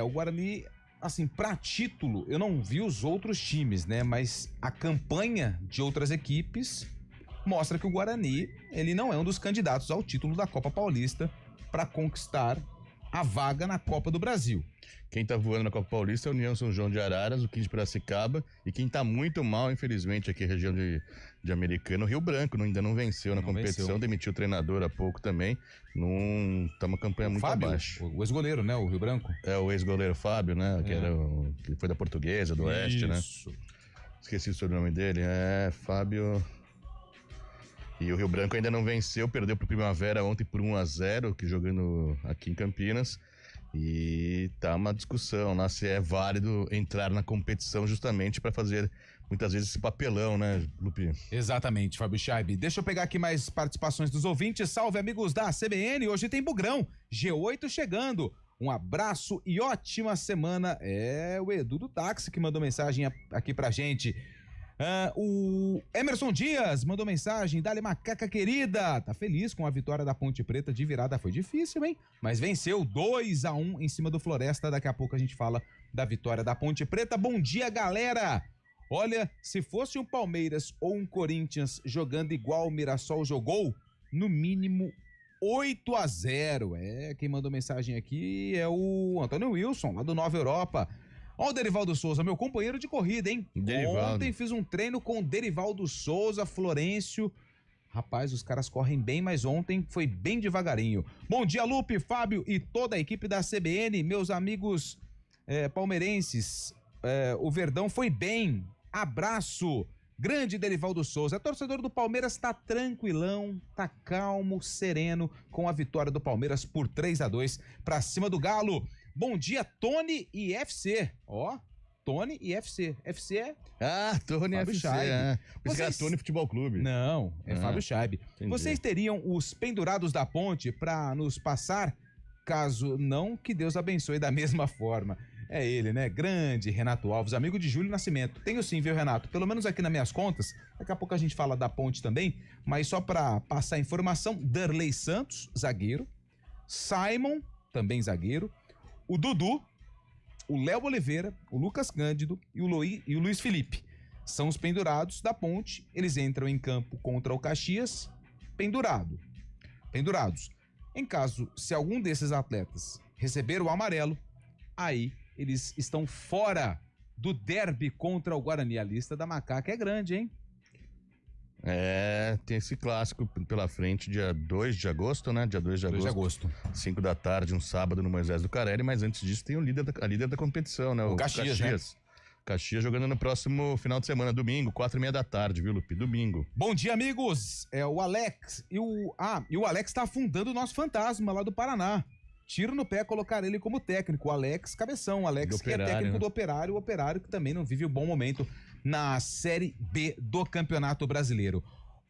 Speaker 2: O Guarani assim, pra título, eu não vi os outros times, né? Mas a campanha de outras equipes mostra que o Guarani, ele não é um dos candidatos ao título da Copa Paulista para conquistar a vaga na Copa do Brasil.
Speaker 4: Quem tá voando na Copa Paulista é o União São João de Araras, o 15 de Piracicaba, e quem tá muito mal, infelizmente, aqui região de Americana, o Rio Branco, ainda não venceu na competição, demitiu o treinador há pouco também, tá uma campanha muito abaixo.
Speaker 2: O ex-goleiro, né, o Rio Branco?
Speaker 4: É, o ex-goleiro Fábio, né, que foi da Portuguesa, do Oeste, né? Esqueci o sobrenome dele, Fábio... E o Rio Branco ainda não venceu, perdeu pro Primavera ontem por 1-0, que jogando aqui em Campinas. E tá uma discussão lá se é válido entrar na competição justamente para fazer muitas vezes esse papelão, né, Lupi?
Speaker 2: Exatamente, Fábio Scheibe. Deixa eu pegar aqui mais participações dos ouvintes. Salve, amigos da CBN. Hoje tem Bugrão. G8 chegando. Um abraço e ótima semana. É o Edu do Táxi que mandou mensagem aqui pra gente. O Emerson Dias mandou mensagem, dale macaca querida, tá feliz com a vitória da Ponte Preta de virada, foi difícil, hein? Mas venceu 2-1 em cima do Floresta, daqui a pouco a gente fala da vitória da Ponte Preta. Bom dia, galera! Olha, se fosse um Palmeiras ou um Corinthians jogando igual o Mirassol jogou, no mínimo 8-0. Quem mandou mensagem aqui é o Antônio Wilson, lá do Nova Europa. Ó o Derivaldo Souza, meu companheiro de corrida, hein?
Speaker 4: Derivaldo.
Speaker 2: Ontem fiz um treino com o Derivaldo Souza, Florencio. Rapaz, os caras correm bem, mas ontem foi bem devagarinho. Bom dia, Lupe, Fábio e toda a equipe da CBN, meus amigos palmeirenses. O Verdão foi bem. Abraço. Grande Derivaldo Souza. Torcedor do Palmeiras tá tranquilão, tá calmo, sereno com a vitória do Palmeiras por 3-2 pra cima do Galo. Bom dia, Tony e FC. Tony e FC. FC é?
Speaker 4: Tony e FC.
Speaker 2: Scheibe.
Speaker 4: Esse cara é Tony Futebol Clube.
Speaker 2: Não, é Fábio Scheibe.
Speaker 4: Entendi.
Speaker 2: Vocês teriam os pendurados da ponte pra nos passar? Caso não, que Deus abençoe da mesma forma. É ele, né? Grande Renato Alves, amigo de Júlio Nascimento. Tenho sim, viu, Renato? Pelo menos aqui nas minhas contas. Daqui a pouco a gente fala da ponte também. Mas só pra passar a informação, Darley Santos, zagueiro. Simon, também zagueiro. O Dudu, o Léo Oliveira, o Lucas Cândido e o Luiz Felipe. São os pendurados da ponte. Eles entram em campo contra o Caxias pendurados. Em caso, se algum desses atletas receber o amarelo, aí eles estão fora do derby contra o Guarani. A lista da macaca é grande, hein?
Speaker 4: Tem esse clássico pela frente, dia 2 de agosto, né? Dia 2 de agosto. 5 da tarde, um sábado no Moisés do Carelli, mas antes disso tem a líder da competição, né? O
Speaker 2: Caxias, né?
Speaker 4: Caxias jogando no próximo final de semana, domingo, 4h30 da tarde, viu, Lupe? Domingo.
Speaker 2: Bom dia, amigos! O Alex e o Alex tá afundando o nosso fantasma lá do Paraná. Tiro no pé colocar ele como técnico. O Alex Cabeção, o Alex que é técnico do Operário, o Operário que também não vive um bom momento na Série B do Campeonato Brasileiro.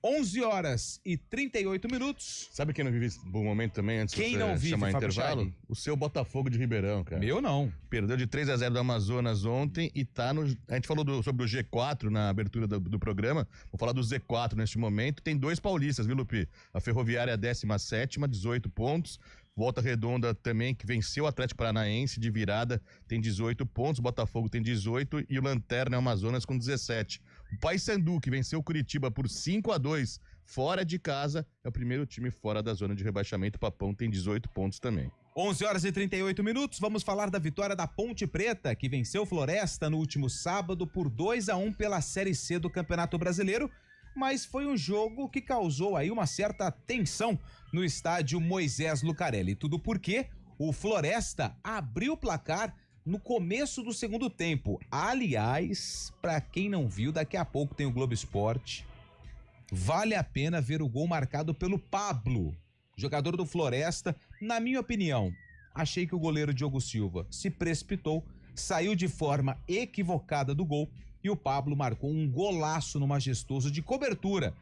Speaker 2: 11h38.
Speaker 4: Sabe quem não vive bom momento também, antes
Speaker 2: quem
Speaker 4: de
Speaker 2: não vive,
Speaker 4: chamar
Speaker 2: Fábio
Speaker 4: intervalo?
Speaker 2: Scheibe?
Speaker 4: O seu Botafogo de Ribeirão, cara.
Speaker 2: Meu não.
Speaker 4: Perdeu de 3-0 do Amazonas ontem e tá no... A gente falou sobre o G4 na abertura do programa, vou falar do Z4 neste momento. Tem 2 paulistas, viu, Lupi? A Ferroviária 17ª, 18 pontos. Volta Redonda também, que venceu o Atlético Paranaense de virada, tem 18 pontos, o Botafogo tem 18 e o Lanterna Amazonas com 17. O Paysandu, que venceu o Curitiba por 5-2 fora de casa, é o primeiro time fora da zona de rebaixamento. O Papão tem 18 pontos também.
Speaker 2: 11h38, vamos falar da vitória da Ponte Preta, que venceu o Floresta no último sábado por 2-1 pela Série C do Campeonato Brasileiro. Mas foi um jogo que causou aí uma certa tensão no estádio Moisés Lucarelli. Tudo porque o Floresta abriu o placar no começo do segundo tempo. Aliás, para quem não viu, daqui a pouco tem o Globo Esporte. Vale a pena ver o gol marcado pelo Pablo, jogador do Floresta. Na minha opinião, achei que o goleiro Diogo Silva se precipitou, saiu de forma equivocada do gol e o Pablo marcou um golaço no majestoso de cobertura.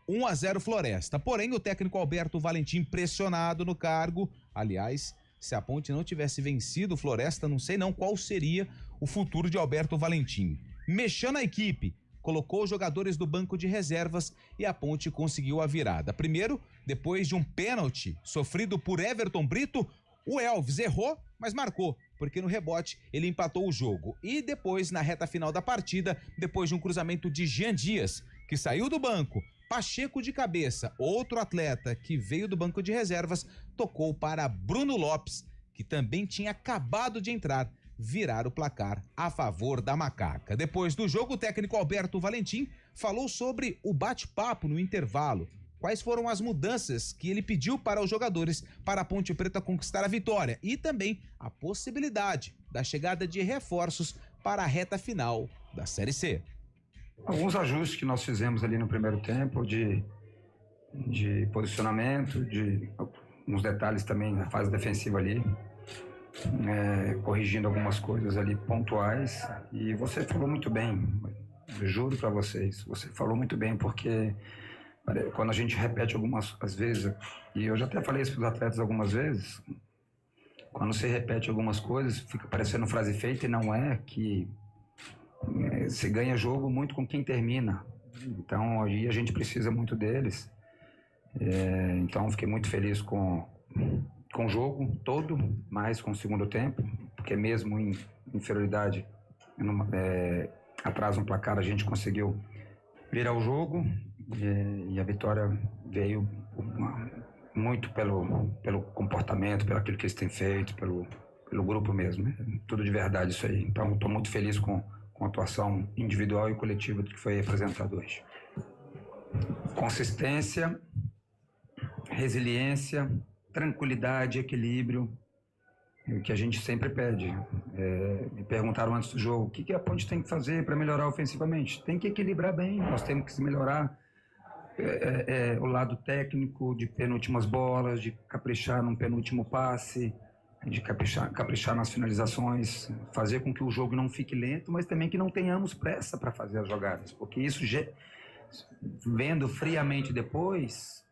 Speaker 2: 1-0 Floresta. Porém, o técnico Alberto Valentim pressionado no cargo. Aliás, se a Ponte não tivesse vencido o Floresta, não sei não qual seria o futuro de Alberto Valentim. Mexeu na equipe, colocou os jogadores do banco de reservas e a Ponte conseguiu a virada. Primeiro, depois de um pênalti sofrido por Everton Brito, o Elvis errou, mas marcou. porque no rebote ele empatou o jogo. E depois, na reta final da partida, depois de um cruzamento de Jean Dias, que saiu do banco, Pacheco de cabeça, outro atleta que veio do banco de reservas, tocou para Bruno Lopes, que também tinha acabado de entrar, virar o placar a favor da Macaca. Depois do jogo, o técnico Alberto Valentim falou sobre o bate-papo no intervalo. Quais foram as mudanças que ele pediu para os jogadores para a Ponte Preta conquistar a vitória e também a possibilidade da chegada de reforços para a reta final da Série C.
Speaker 11: Alguns ajustes que nós fizemos ali no primeiro tempo de posicionamento, de uns detalhes também na fase defensiva ali, corrigindo algumas coisas ali pontuais. E você falou muito bem, eu juro para vocês, você falou muito bem, porque quando a gente repete algumas às vezes, e eu já até falei isso para os atletas algumas vezes, quando você repete algumas coisas, fica parecendo frase feita, e não é, que você ganha jogo muito com quem termina. Então aí a gente precisa muito deles. Então fiquei muito feliz com o jogo todo, mais com o segundo tempo, porque mesmo em inferioridade, atrás no placar, a gente conseguiu virar o jogo, e a vitória veio muito pelo comportamento, pelo aquilo que eles têm feito, pelo grupo mesmo, né? Tudo de verdade isso aí. Então estou muito feliz com a atuação individual e coletiva do que foi apresentado hoje. Consistência, resiliência, tranquilidade, equilíbrio, o que a gente sempre pede. Me perguntaram antes do jogo, o que a Ponte tem que fazer para melhorar ofensivamente? Tem que equilibrar bem, nós temos que melhorar o lado técnico, de penúltimas bolas, de caprichar num penúltimo passe, de caprichar nas finalizações, fazer com que o jogo não fique lento, mas também que não tenhamos pressa para fazer as jogadas, porque isso, vendo friamente depois,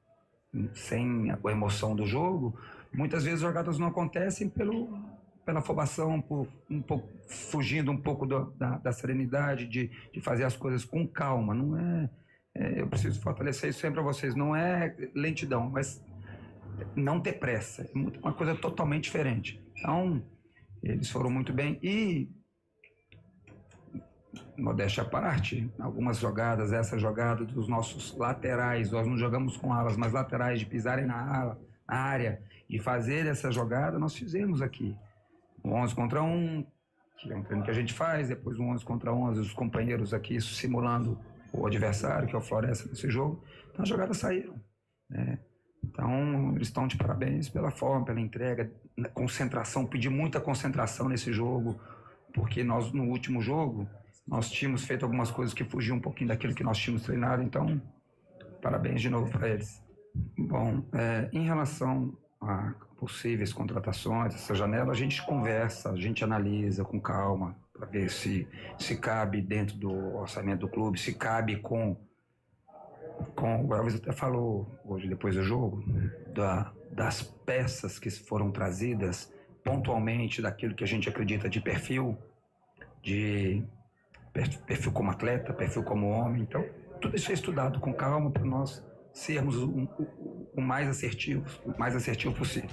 Speaker 11: sem a emoção do jogo, muitas vezes as jogadas não acontecem pela afobação, fugindo um pouco da serenidade, de fazer as coisas com calma. Não eu preciso fortalecer isso sempre para vocês, não é lentidão, mas não ter pressa, é uma coisa totalmente diferente. Então, eles foram muito bem e, modéstia à parte, algumas jogadas, essa jogada dos nossos laterais, nós não jogamos com alas, mas laterais, de pisarem na área, de fazer essa jogada, nós fizemos aqui. 11 contra 1, que é um treino que a gente faz, depois 11 contra 11, os companheiros aqui simulando o adversário, que é o Floresta nesse jogo. Então as jogadas saíram, né? Então eles estão de parabéns pela forma, pela entrega, concentração, pedi muita concentração nesse jogo, porque nós no último jogo, nós tínhamos feito algumas coisas que fugiam um pouquinho daquilo que nós tínhamos treinado, então parabéns de novo para eles. Bom, em relação a possíveis contratações, essa janela, a gente conversa, a gente analisa com calma, para ver se cabe dentro do orçamento do clube, se cabe com o Elvis até falou hoje, depois do jogo, das peças que foram trazidas pontualmente, daquilo que a gente acredita de perfil como atleta, perfil como homem. Então, tudo isso é estudado com calma para nós sermos o mais assertivo possível.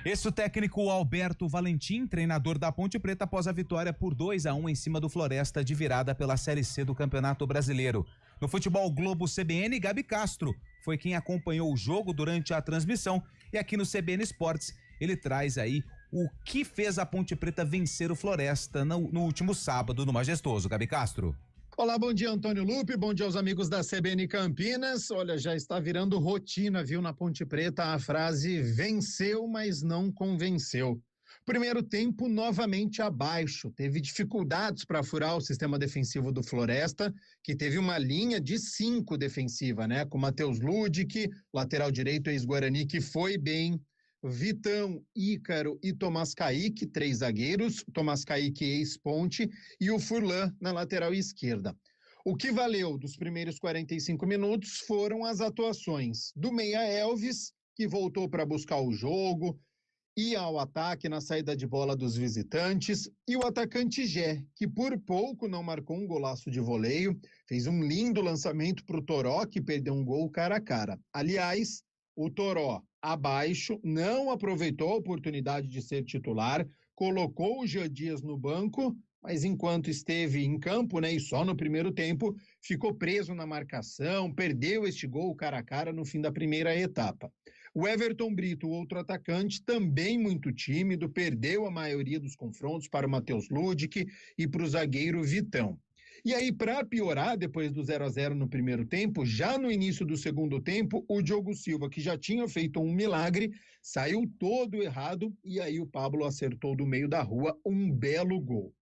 Speaker 2: Esse é o técnico Alberto Valentim, treinador da Ponte Preta, após a vitória por 2-1 em cima do Floresta de virada pela Série C do Campeonato Brasileiro. No Futebol Globo CBN, Gabi Castro foi quem acompanhou o jogo durante a transmissão, e aqui no CBN Esportes ele traz aí o que fez a Ponte Preta vencer o Floresta no último sábado no Majestoso. Gabi Castro.
Speaker 12: Olá, bom dia, Antônio Lupe, bom dia aos amigos da CBN Campinas. Olha, já está virando rotina, viu, na Ponte Preta a frase venceu, mas não convenceu. Primeiro tempo novamente abaixo, teve dificuldades para furar o sistema defensivo do Floresta, que teve uma linha de 5 defensiva, né, com Matheus Ludic, lateral direito ex-Guarani, que foi bem, Vitão, Ícaro e Tomás Kaique, 3 zagueiros, Tomás Kaique ex-Ponte e o Furlan na lateral esquerda. O que valeu dos primeiros 45 minutos foram as atuações do meia Elvis, que voltou para buscar o jogo, ia ao ataque na saída de bola dos visitantes, e o atacante Gé, que por pouco não marcou um golaço de voleio, fez um lindo lançamento para o Toró, que perdeu um gol cara a cara. Aliás, o Toró, abaixo, não aproveitou a oportunidade de ser titular, colocou o Jean Dias no banco, mas enquanto esteve em campo, né, e só no primeiro tempo, ficou preso na marcação, perdeu este gol cara a cara no fim da primeira etapa. O Everton Brito, outro atacante, também muito tímido, perdeu a maioria dos confrontos para o Matheus Ludic e para o zagueiro Vitão. E aí, para piorar, depois do 0-0 no primeiro tempo, já no início do segundo tempo, o Diogo Silva, que já tinha feito um milagre, saiu todo errado e aí o Pablo acertou do meio da rua um belo gol.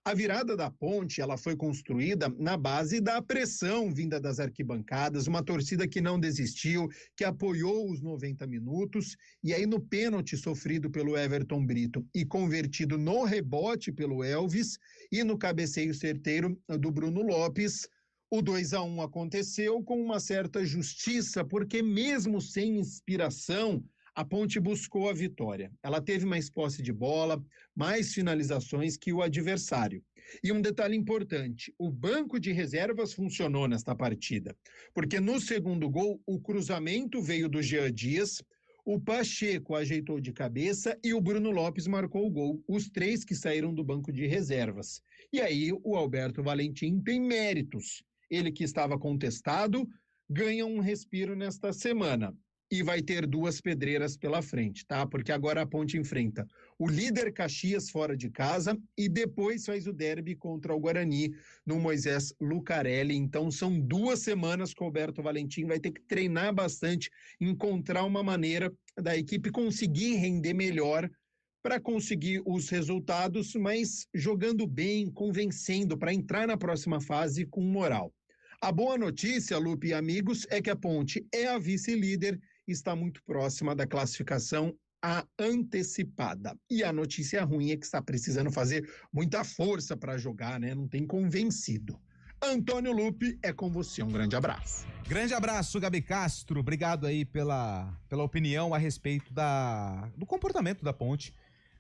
Speaker 12: A virada da Ponte, ela foi construída na base da pressão vinda das arquibancadas, uma torcida que não desistiu, que apoiou os 90 minutos, e aí no pênalti sofrido pelo Everton Brito e convertido no rebote pelo Elvis e no cabeceio certeiro do Bruno Lopes, o 2-1 aconteceu com uma certa justiça, porque mesmo sem inspiração, a Ponte buscou a vitória. Ela teve mais posse de bola, mais finalizações que o adversário. E um detalhe importante, o banco de reservas funcionou nesta partida, porque no segundo gol, o cruzamento veio do Jean Dias, o Pacheco ajeitou de cabeça e o Bruno Lopes marcou o gol, os três que saíram do banco de reservas. E aí o Alberto Valentim tem méritos. Ele que estava contestado, ganha um respiro nesta semana. E vai ter 2 pedreiras pela frente, tá? Porque agora a Ponte enfrenta o líder Caxias fora de casa e depois faz o derby contra o Guarani no Moisés Lucarelli. Então são 2 semanas que o Alberto Valentim vai ter que treinar bastante, encontrar uma maneira da equipe conseguir render melhor para conseguir os resultados, mas jogando bem, convencendo para entrar na próxima fase com moral. A boa notícia, Lupe e amigos, é que a Ponte é a vice-líder, está muito próxima da classificação antecipada. E a notícia ruim é que está precisando fazer muita força para jogar, né? Não tem convencido. Antônio Lupe, é com você. Um grande abraço.
Speaker 2: Grande abraço, Gabi Castro. Obrigado aí pela opinião a respeito do comportamento da Ponte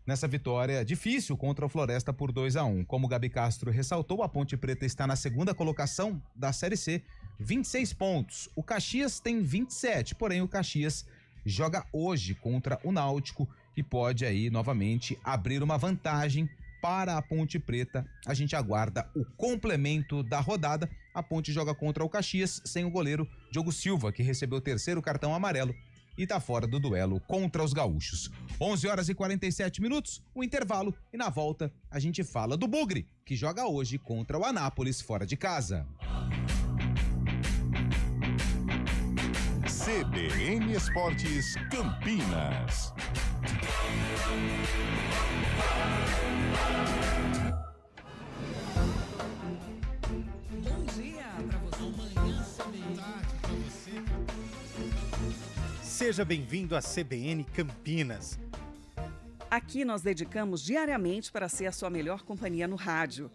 Speaker 2: nessa vitória difícil contra o Floresta por 2-1. Como o Gabi Castro ressaltou, a Ponte Preta está na segunda colocação da Série C, 26 pontos. O Caxias tem 27, porém o Caxias joga hoje contra o Náutico e pode aí novamente abrir uma vantagem para a Ponte Preta. A gente aguarda o complemento da rodada. A Ponte joga contra o Caxias sem o goleiro Diogo Silva, que recebeu o 3º cartão amarelo e tá fora do duelo contra os gaúchos. 11h47, o intervalo, e na volta a gente fala do Bugre, que joga hoje contra o Anápolis fora de casa.
Speaker 1: CBN Esportes Campinas.
Speaker 13: Bom dia pra você. Amanhã, tarde pra você. Seja bem-vindo à CBN Campinas.
Speaker 14: Aqui nós dedicamos diariamente para ser a sua melhor companhia no rádio.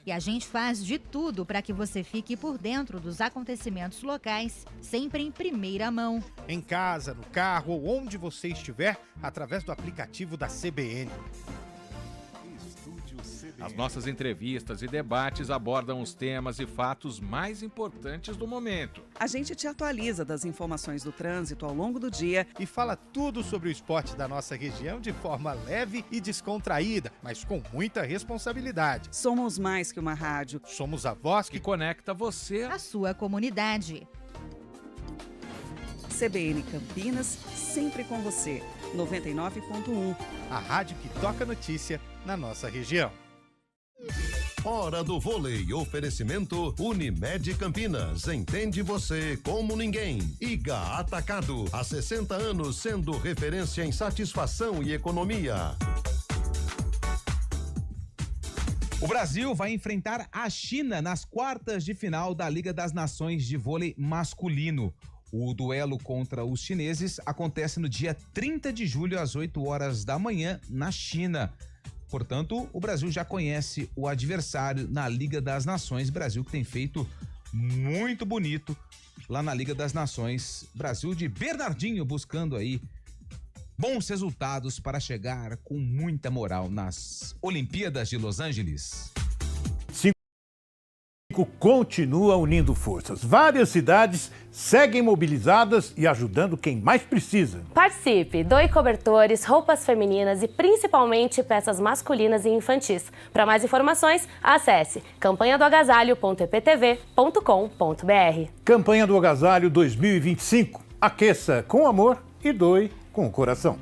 Speaker 15: E a gente faz de tudo para que você fique por dentro dos acontecimentos locais, sempre em primeira mão.
Speaker 13: Em casa, no carro ou onde você estiver, através do aplicativo da CBN.
Speaker 16: As nossas entrevistas e debates abordam os temas e fatos mais importantes do momento.
Speaker 14: A gente te atualiza das informações do trânsito ao longo do dia
Speaker 13: e fala tudo sobre o esporte da nossa região de forma leve e descontraída, mas com muita responsabilidade.
Speaker 14: Somos mais que uma rádio.
Speaker 13: Somos a voz que
Speaker 16: conecta você
Speaker 15: à sua comunidade.
Speaker 14: CBN Campinas, sempre com você. 99.1.
Speaker 13: A rádio que toca notícia na nossa região.
Speaker 8: Hora do vôlei. Oferecimento Unimed Campinas. Entende você como ninguém. Iga Atacado. Há 60 anos sendo referência em satisfação e economia.
Speaker 2: O Brasil vai enfrentar a China nas quartas de final da Liga das Nações de Vôlei Masculino. O duelo contra os chineses acontece no dia 30 de julho, às 8 horas da manhã, na China. Portanto, o Brasil já conhece o adversário na Liga das Nações. Brasil que tem feito muito bonito lá na Liga das Nações. Brasil de Bernardinho buscando aí bons resultados para chegar com muita moral nas Olimpíadas de Los Angeles.
Speaker 17: 2025 continua unindo forças. Várias cidades seguem mobilizadas e ajudando quem mais precisa.
Speaker 18: Participe, doe cobertores, roupas femininas e principalmente peças masculinas e infantis. Para mais informações, acesse campanhadoagasalho.eptv.com.br.
Speaker 17: Campanha do Agasalho 2025. Aqueça com amor e doe com o coração.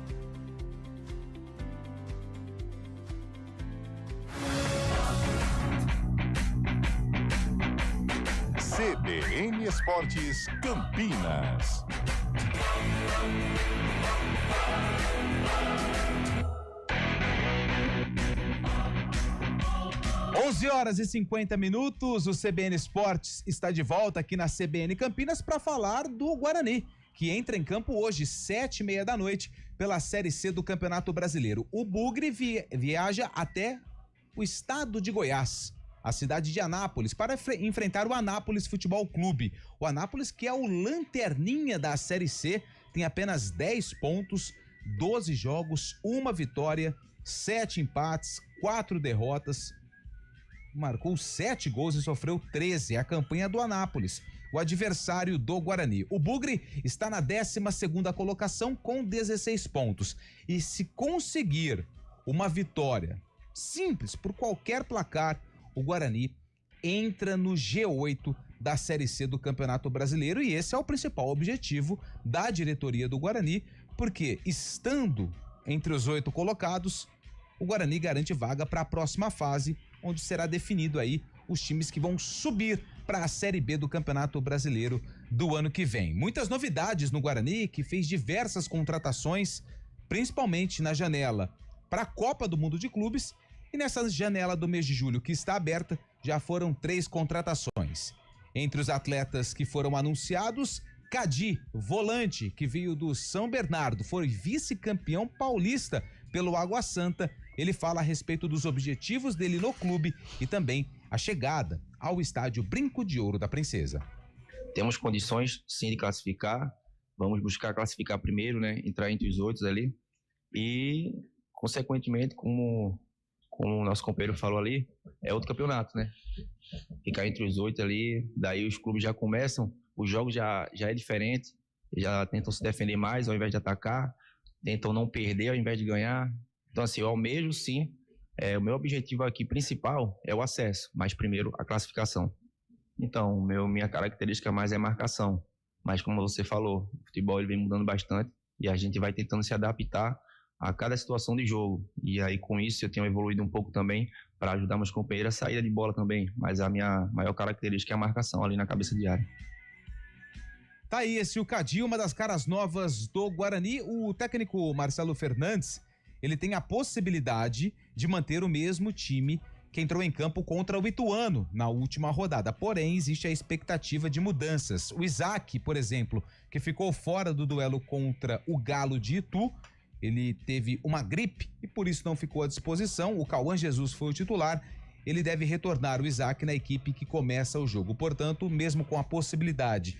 Speaker 1: CBN Esportes Campinas.
Speaker 2: Horas e 50 minutos, o CBN Esportes está de volta aqui na CBN Campinas para falar do Guarani, que entra em campo hoje, 7h30 da noite, pela Série C do Campeonato Brasileiro. O Bugre viaja até o estado de Goiás, a cidade de Anápolis, para enfrentar o Anápolis Futebol Clube. O Anápolis, que é o lanterninha da Série C, tem apenas 10 pontos, 12 jogos, 1 vitória, 7 empates, 4 derrotas, marcou 7 gols e sofreu 13, a campanha do Anápolis, o adversário do Guarani. O Bugre está na 12ª colocação com 16 pontos. E se conseguir uma vitória simples por qualquer placar, o Guarani entra no G8 da Série C do Campeonato Brasileiro, e esse é o principal objetivo da diretoria do Guarani, porque estando entre os 8 colocados, o Guarani garante vaga para a próxima fase, onde será definido aí os times que vão subir para a Série B do Campeonato Brasileiro do ano que vem. Muitas novidades no Guarani, que fez diversas contratações, principalmente na janela para a Copa do Mundo de Clubes, e nessa janela do mês de julho que está aberta, já foram 3 contratações. Entre os atletas que foram anunciados, Cadi, volante, que veio do São Bernardo, foi vice-campeão paulista pelo Água Santa. Ele fala a respeito dos objetivos dele no clube e também a chegada ao estádio Brinco de Ouro da Princesa.
Speaker 19: Temos condições, sim, de classificar. Vamos buscar classificar primeiro, né? Entrar entre os 8 ali. E, consequentemente, como o nosso companheiro falou ali, é outro campeonato, né? Ficar entre os 8 ali, daí os clubes já começam, os jogos já é diferente, já tentam se defender mais ao invés de atacar, tentam não perder ao invés de ganhar. Então, assim, eu almejo, sim, o meu objetivo aqui principal é o acesso, mas primeiro a classificação. Então, minha característica mais é marcação, mas como você falou, o futebol ele vem mudando bastante e a gente vai tentando se adaptar a cada situação de jogo. E aí, com isso, eu tenho evoluído um pouco também para ajudar meus companheiros a saída de bola também, mas a minha maior característica é a marcação ali na cabeça de área.
Speaker 2: Tá aí esse o Cadi, uma das caras novas do Guarani. O técnico Marcelo Fernandes, ele tem a possibilidade de manter o mesmo time que entrou em campo contra o Ituano na última rodada. Porém, existe a expectativa de mudanças. O Isaac, por exemplo, que ficou fora do duelo contra o Galo de Itu, ele teve uma gripe e por isso não ficou à disposição. O Cauã Jesus foi o titular. Ele deve retornar o Isaac na equipe que começa o jogo. Portanto, mesmo com a possibilidade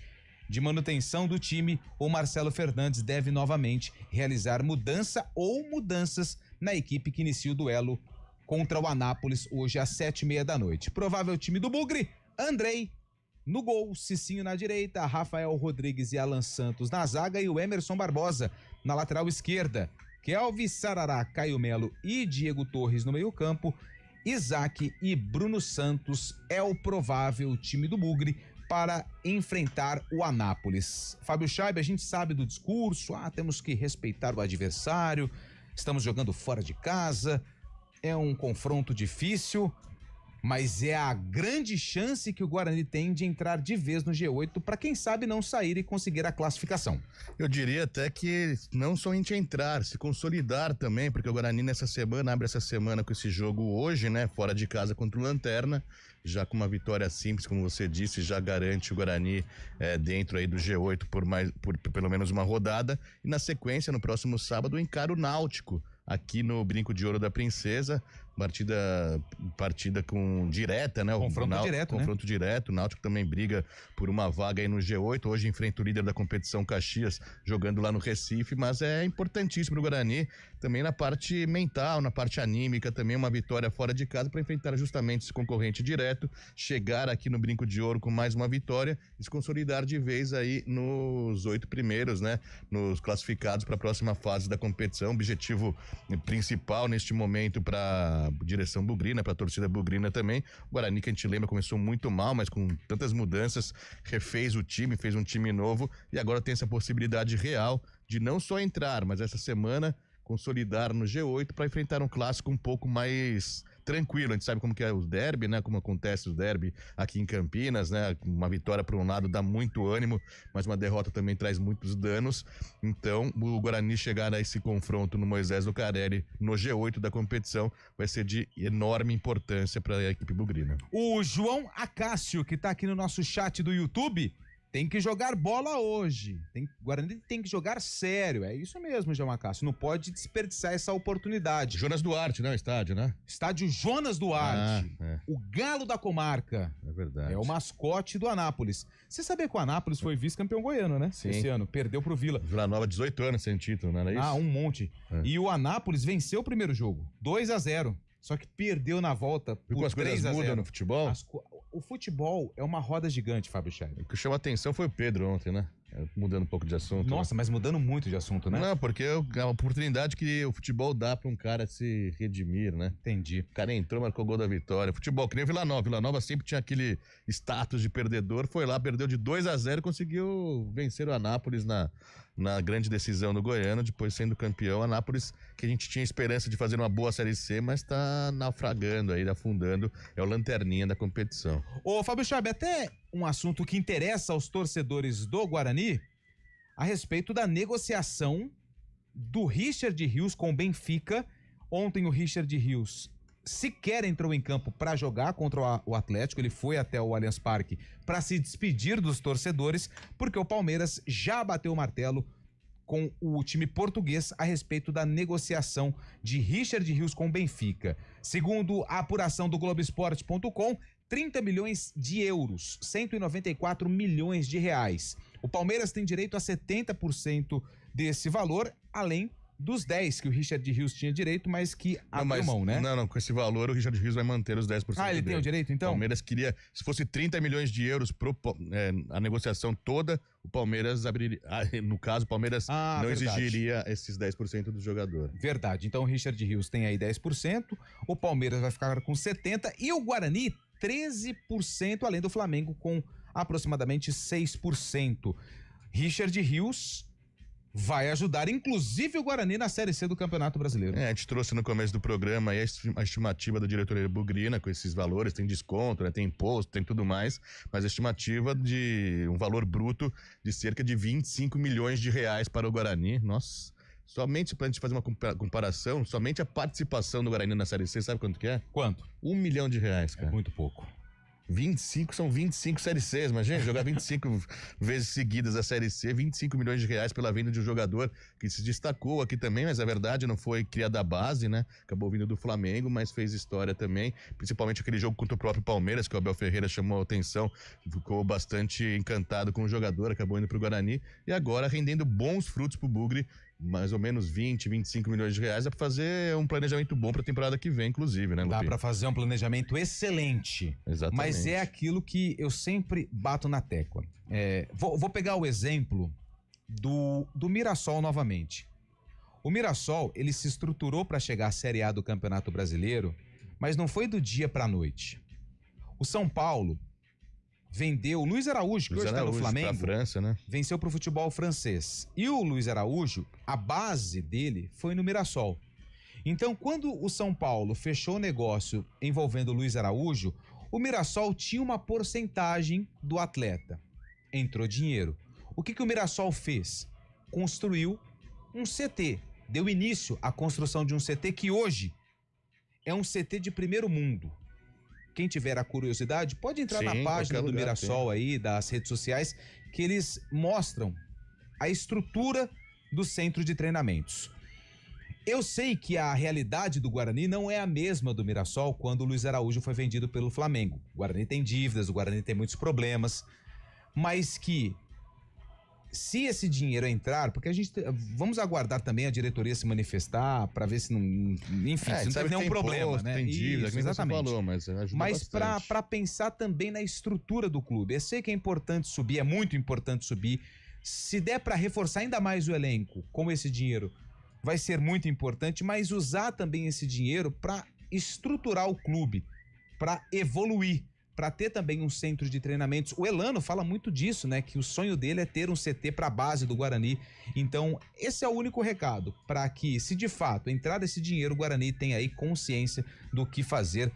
Speaker 2: de manutenção do time, o Marcelo Fernandes deve novamente realizar mudança ou mudanças na equipe que inicia o duelo contra o Anápolis hoje às 7h30 da noite. Provável time do Bugre: Andrei no gol, Cicinho na direita, Rafael Rodrigues e Alan Santos na zaga e o Emerson Barbosa na lateral esquerda. Kelvis, Sarará, Caio Melo e Diego Torres no meio campo. Isaac e Bruno Santos é o provável time do Bugre para enfrentar o Anápolis. Fábio Chaib, a gente sabe do discurso, temos que respeitar o adversário, estamos jogando fora de casa, é um confronto difícil, mas é a grande chance que o Guarani tem de entrar de vez no G8 para quem sabe não sair e conseguir a classificação.
Speaker 4: Eu diria até que não somente entrar, se consolidar também, porque o Guarani abre essa semana com esse jogo hoje, né, fora de casa contra o Lanterna, já com uma vitória simples, como você disse, já garante o Guarani dentro aí do G8 por pelo menos uma rodada, e na sequência, no próximo sábado, encara o Náutico, aqui no Brinco de Ouro da Princesa. partida com direta, né? Confronto direto. O Náutico também briga por uma vaga aí no G8. Hoje enfrenta o líder da competição, Caxias, jogando lá no Recife, mas é importantíssimo pro Guarani também na parte mental, na parte anímica, também uma vitória fora de casa para enfrentar justamente esse concorrente direto, chegar aqui no Brinco de Ouro com mais uma vitória e se consolidar de vez aí nos 8 primeiros, né? Nos classificados para a próxima fase da competição. Objetivo principal neste momento para direção bugrina, para a torcida bugrina também. O Guarani, que a gente lembra, começou muito mal, mas com tantas mudanças, refez o time, fez um time novo e agora tem essa possibilidade real de não só entrar, mas essa semana consolidar no G8 para enfrentar um clássico um pouco mais tranquilo. A gente sabe como que é o derby, né? Como acontece o derby aqui em Campinas, né? Uma vitória por um lado dá muito ânimo, mas uma derrota também traz muitos danos. Então, o Guarani chegar a esse confronto no Moisés Lucarelli no G8 da competição vai ser de enorme importância para a equipe bugrina.
Speaker 2: O João Acácio, que tá aqui no nosso chat do YouTube, tem que jogar bola hoje. Guarani tem que jogar sério. É isso mesmo, João Acácio. Não pode desperdiçar essa oportunidade.
Speaker 4: Jonas Duarte, né? O estádio, né?
Speaker 2: Estádio Jonas Duarte. O galo da comarca.
Speaker 4: É verdade.
Speaker 2: É o mascote do Anápolis. Você sabia que o Anápolis foi vice-campeão goiano, né?
Speaker 4: Sim.
Speaker 2: Esse ano. Perdeu pro Vila.
Speaker 4: Vila Nova, 18 anos sem título, não era isso?
Speaker 2: Um monte. E o Anápolis venceu o primeiro jogo. 2-0. Só que perdeu na volta por 3-0.
Speaker 4: As coisas mudam no futebol?
Speaker 2: O futebol é uma roda gigante, Fábio Scheib.
Speaker 4: O que chamou a atenção foi o Pedro ontem, né? Mudando um pouco de assunto.
Speaker 2: Nossa, mas mudando muito de assunto, né?
Speaker 4: Não, porque é uma oportunidade que o futebol dá pra um cara se redimir, né?
Speaker 2: Entendi.
Speaker 4: O cara entrou, marcou o gol da vitória. Futebol, que nem o Vila Nova. Vila Nova sempre tinha aquele status de perdedor. Foi lá, perdeu de 2-0 e conseguiu vencer o Anápolis na grande decisão do Goiano, depois sendo campeão. Anápolis, que a gente tinha esperança de fazer uma boa Série C, mas tá naufragando aí, afundando. É o lanterninha da competição.
Speaker 2: Ô, Fábio Scheib, até um assunto que interessa aos torcedores do Guarani a respeito da negociação do Richard Rios com o Benfica. Ontem o Richard Rios sequer entrou em campo para jogar contra o Atlético. Ele foi até o Allianz Parque para se despedir dos torcedores, porque o Palmeiras já bateu o martelo com o time português a respeito da negociação de Richard Rios com o Benfica. Segundo a apuração do Globoesporte.com, 30 milhões de euros, 194 milhões de reais. O Palmeiras tem direito a 70% desse valor, além dos 10 que o Richard Rios tinha direito, mas que abriu mão, né?
Speaker 4: Não, com esse valor o Richard Rios vai manter os 10%.
Speaker 2: Ele tem o direito, então?
Speaker 4: O Palmeiras queria, se fosse 30 milhões de euros a negociação toda, o Palmeiras abriria, no caso, o Palmeiras não exigiria esses 10% do jogador.
Speaker 2: Verdade, então o Richard Rios tem aí 10%, o Palmeiras vai ficar com 70% e o Guarani 13%, além do Flamengo com aproximadamente 6%. Richard Rios vai ajudar, inclusive, o Guarani na Série C do Campeonato Brasileiro.
Speaker 4: A gente trouxe no começo do programa aí a estimativa da diretoria bugrina com esses valores, tem desconto, né, tem imposto, tem tudo mais, mas a estimativa de um valor bruto de cerca de 25 milhões de reais para o Guarani. Nossa, somente pra gente fazer uma comparação, somente a participação do Guarani na Série C, sabe quanto que é?
Speaker 2: Quanto?
Speaker 4: 1 milhão de reais, cara.
Speaker 2: É muito pouco.
Speaker 4: 25 são 25 Série Cs, imagina, jogar 25 vezes seguidas a Série C, 25 milhões de reais pela venda de um jogador que se destacou aqui também, mas a verdade não foi criado da base, né? Acabou vindo do Flamengo, mas fez história também, principalmente aquele jogo contra o próprio Palmeiras, que o Abel Ferreira chamou a atenção, ficou bastante encantado com o jogador, acabou indo pro Guarani e agora rendendo bons frutos pro Bugre, mais ou menos 20, 25 milhões de reais, dá pra fazer um planejamento bom pra temporada que vem, inclusive, né, Lupi?
Speaker 2: Dá pra fazer um planejamento excelente.
Speaker 4: Exatamente.
Speaker 2: Mas é aquilo que eu sempre bato na tecla. Vou pegar o exemplo do Mirassol novamente. O Mirassol, ele se estruturou para chegar à Série A do Campeonato Brasileiro, mas não foi do dia pra noite. O São Paulo vendeu o Luiz Araújo, que hoje está no Flamengo,
Speaker 4: pra França, né?
Speaker 2: Venceu pro futebol francês. E o Luiz Araújo, a base dele foi no Mirassol. Então, quando o São Paulo fechou o negócio envolvendo o Luiz Araújo, o Mirassol tinha uma porcentagem do atleta. Entrou dinheiro. O que o Mirassol fez? Construiu um CT. Deu início à construção de um CT que hoje é um CT de primeiro mundo. Quem tiver a curiosidade, pode entrar na página do Mirassol aí, das redes sociais, que eles mostram a estrutura do centro de treinamentos. Eu sei que a realidade do Guarani não é a mesma do Mirassol quando o Luiz Araújo foi vendido pelo Flamengo. O Guarani tem dívidas, o Guarani tem muitos problemas, mas que se esse dinheiro entrar, porque vamos aguardar também a diretoria se manifestar para ver se não, enfim, se não teve nenhum problema, né?
Speaker 4: Tem dívida,
Speaker 2: isso, exatamente.
Speaker 4: Falou, mas ajuda
Speaker 2: mas
Speaker 4: bastante.
Speaker 2: para pensar também na estrutura do clube. Eu sei que é importante subir, é muito importante subir. Se der para reforçar ainda mais o elenco, com esse dinheiro, vai ser muito importante, mas usar também esse dinheiro para estruturar o clube, para evoluir, para ter também um centro de treinamentos. O Elano fala muito disso, né? Que o sonho dele é ter um CT para a base do Guarani. Então, esse é o único recado, para que, se de fato entrar esse dinheiro, o Guarani tenha aí consciência do que fazer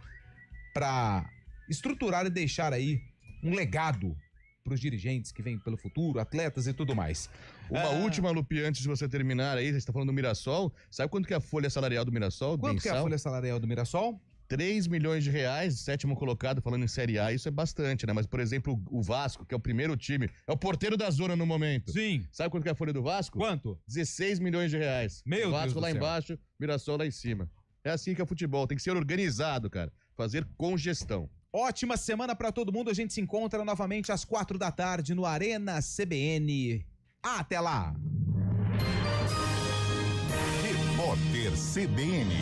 Speaker 2: para estruturar e deixar aí um legado para os dirigentes que vêm pelo futuro, atletas e tudo mais.
Speaker 4: Uma última, Lupi, antes de você terminar aí, você está falando do Mirassol. Sabe quanto que é a folha salarial do Mirassol?
Speaker 2: Quanto que é a folha salarial do Mirassol?
Speaker 4: 3 milhões de reais, sétimo colocado, falando em Série A, isso é bastante, né? Mas, por exemplo, o Vasco, que é o primeiro time, é o porteiro da zona no momento.
Speaker 2: Sim.
Speaker 4: Sabe quanto que é a folha do Vasco?
Speaker 2: Quanto?
Speaker 4: 16 milhões de reais.
Speaker 2: Meu Deus
Speaker 4: Vasco
Speaker 2: do
Speaker 4: lá
Speaker 2: céu.
Speaker 4: embaixo, Mirassol lá em cima. É assim que é futebol, tem que ser organizado, cara. Fazer com gestão.
Speaker 2: Ótima semana pra todo mundo, a gente se encontra novamente às 4 da tarde no Arena CBN. Até lá!
Speaker 1: Repórter CBN.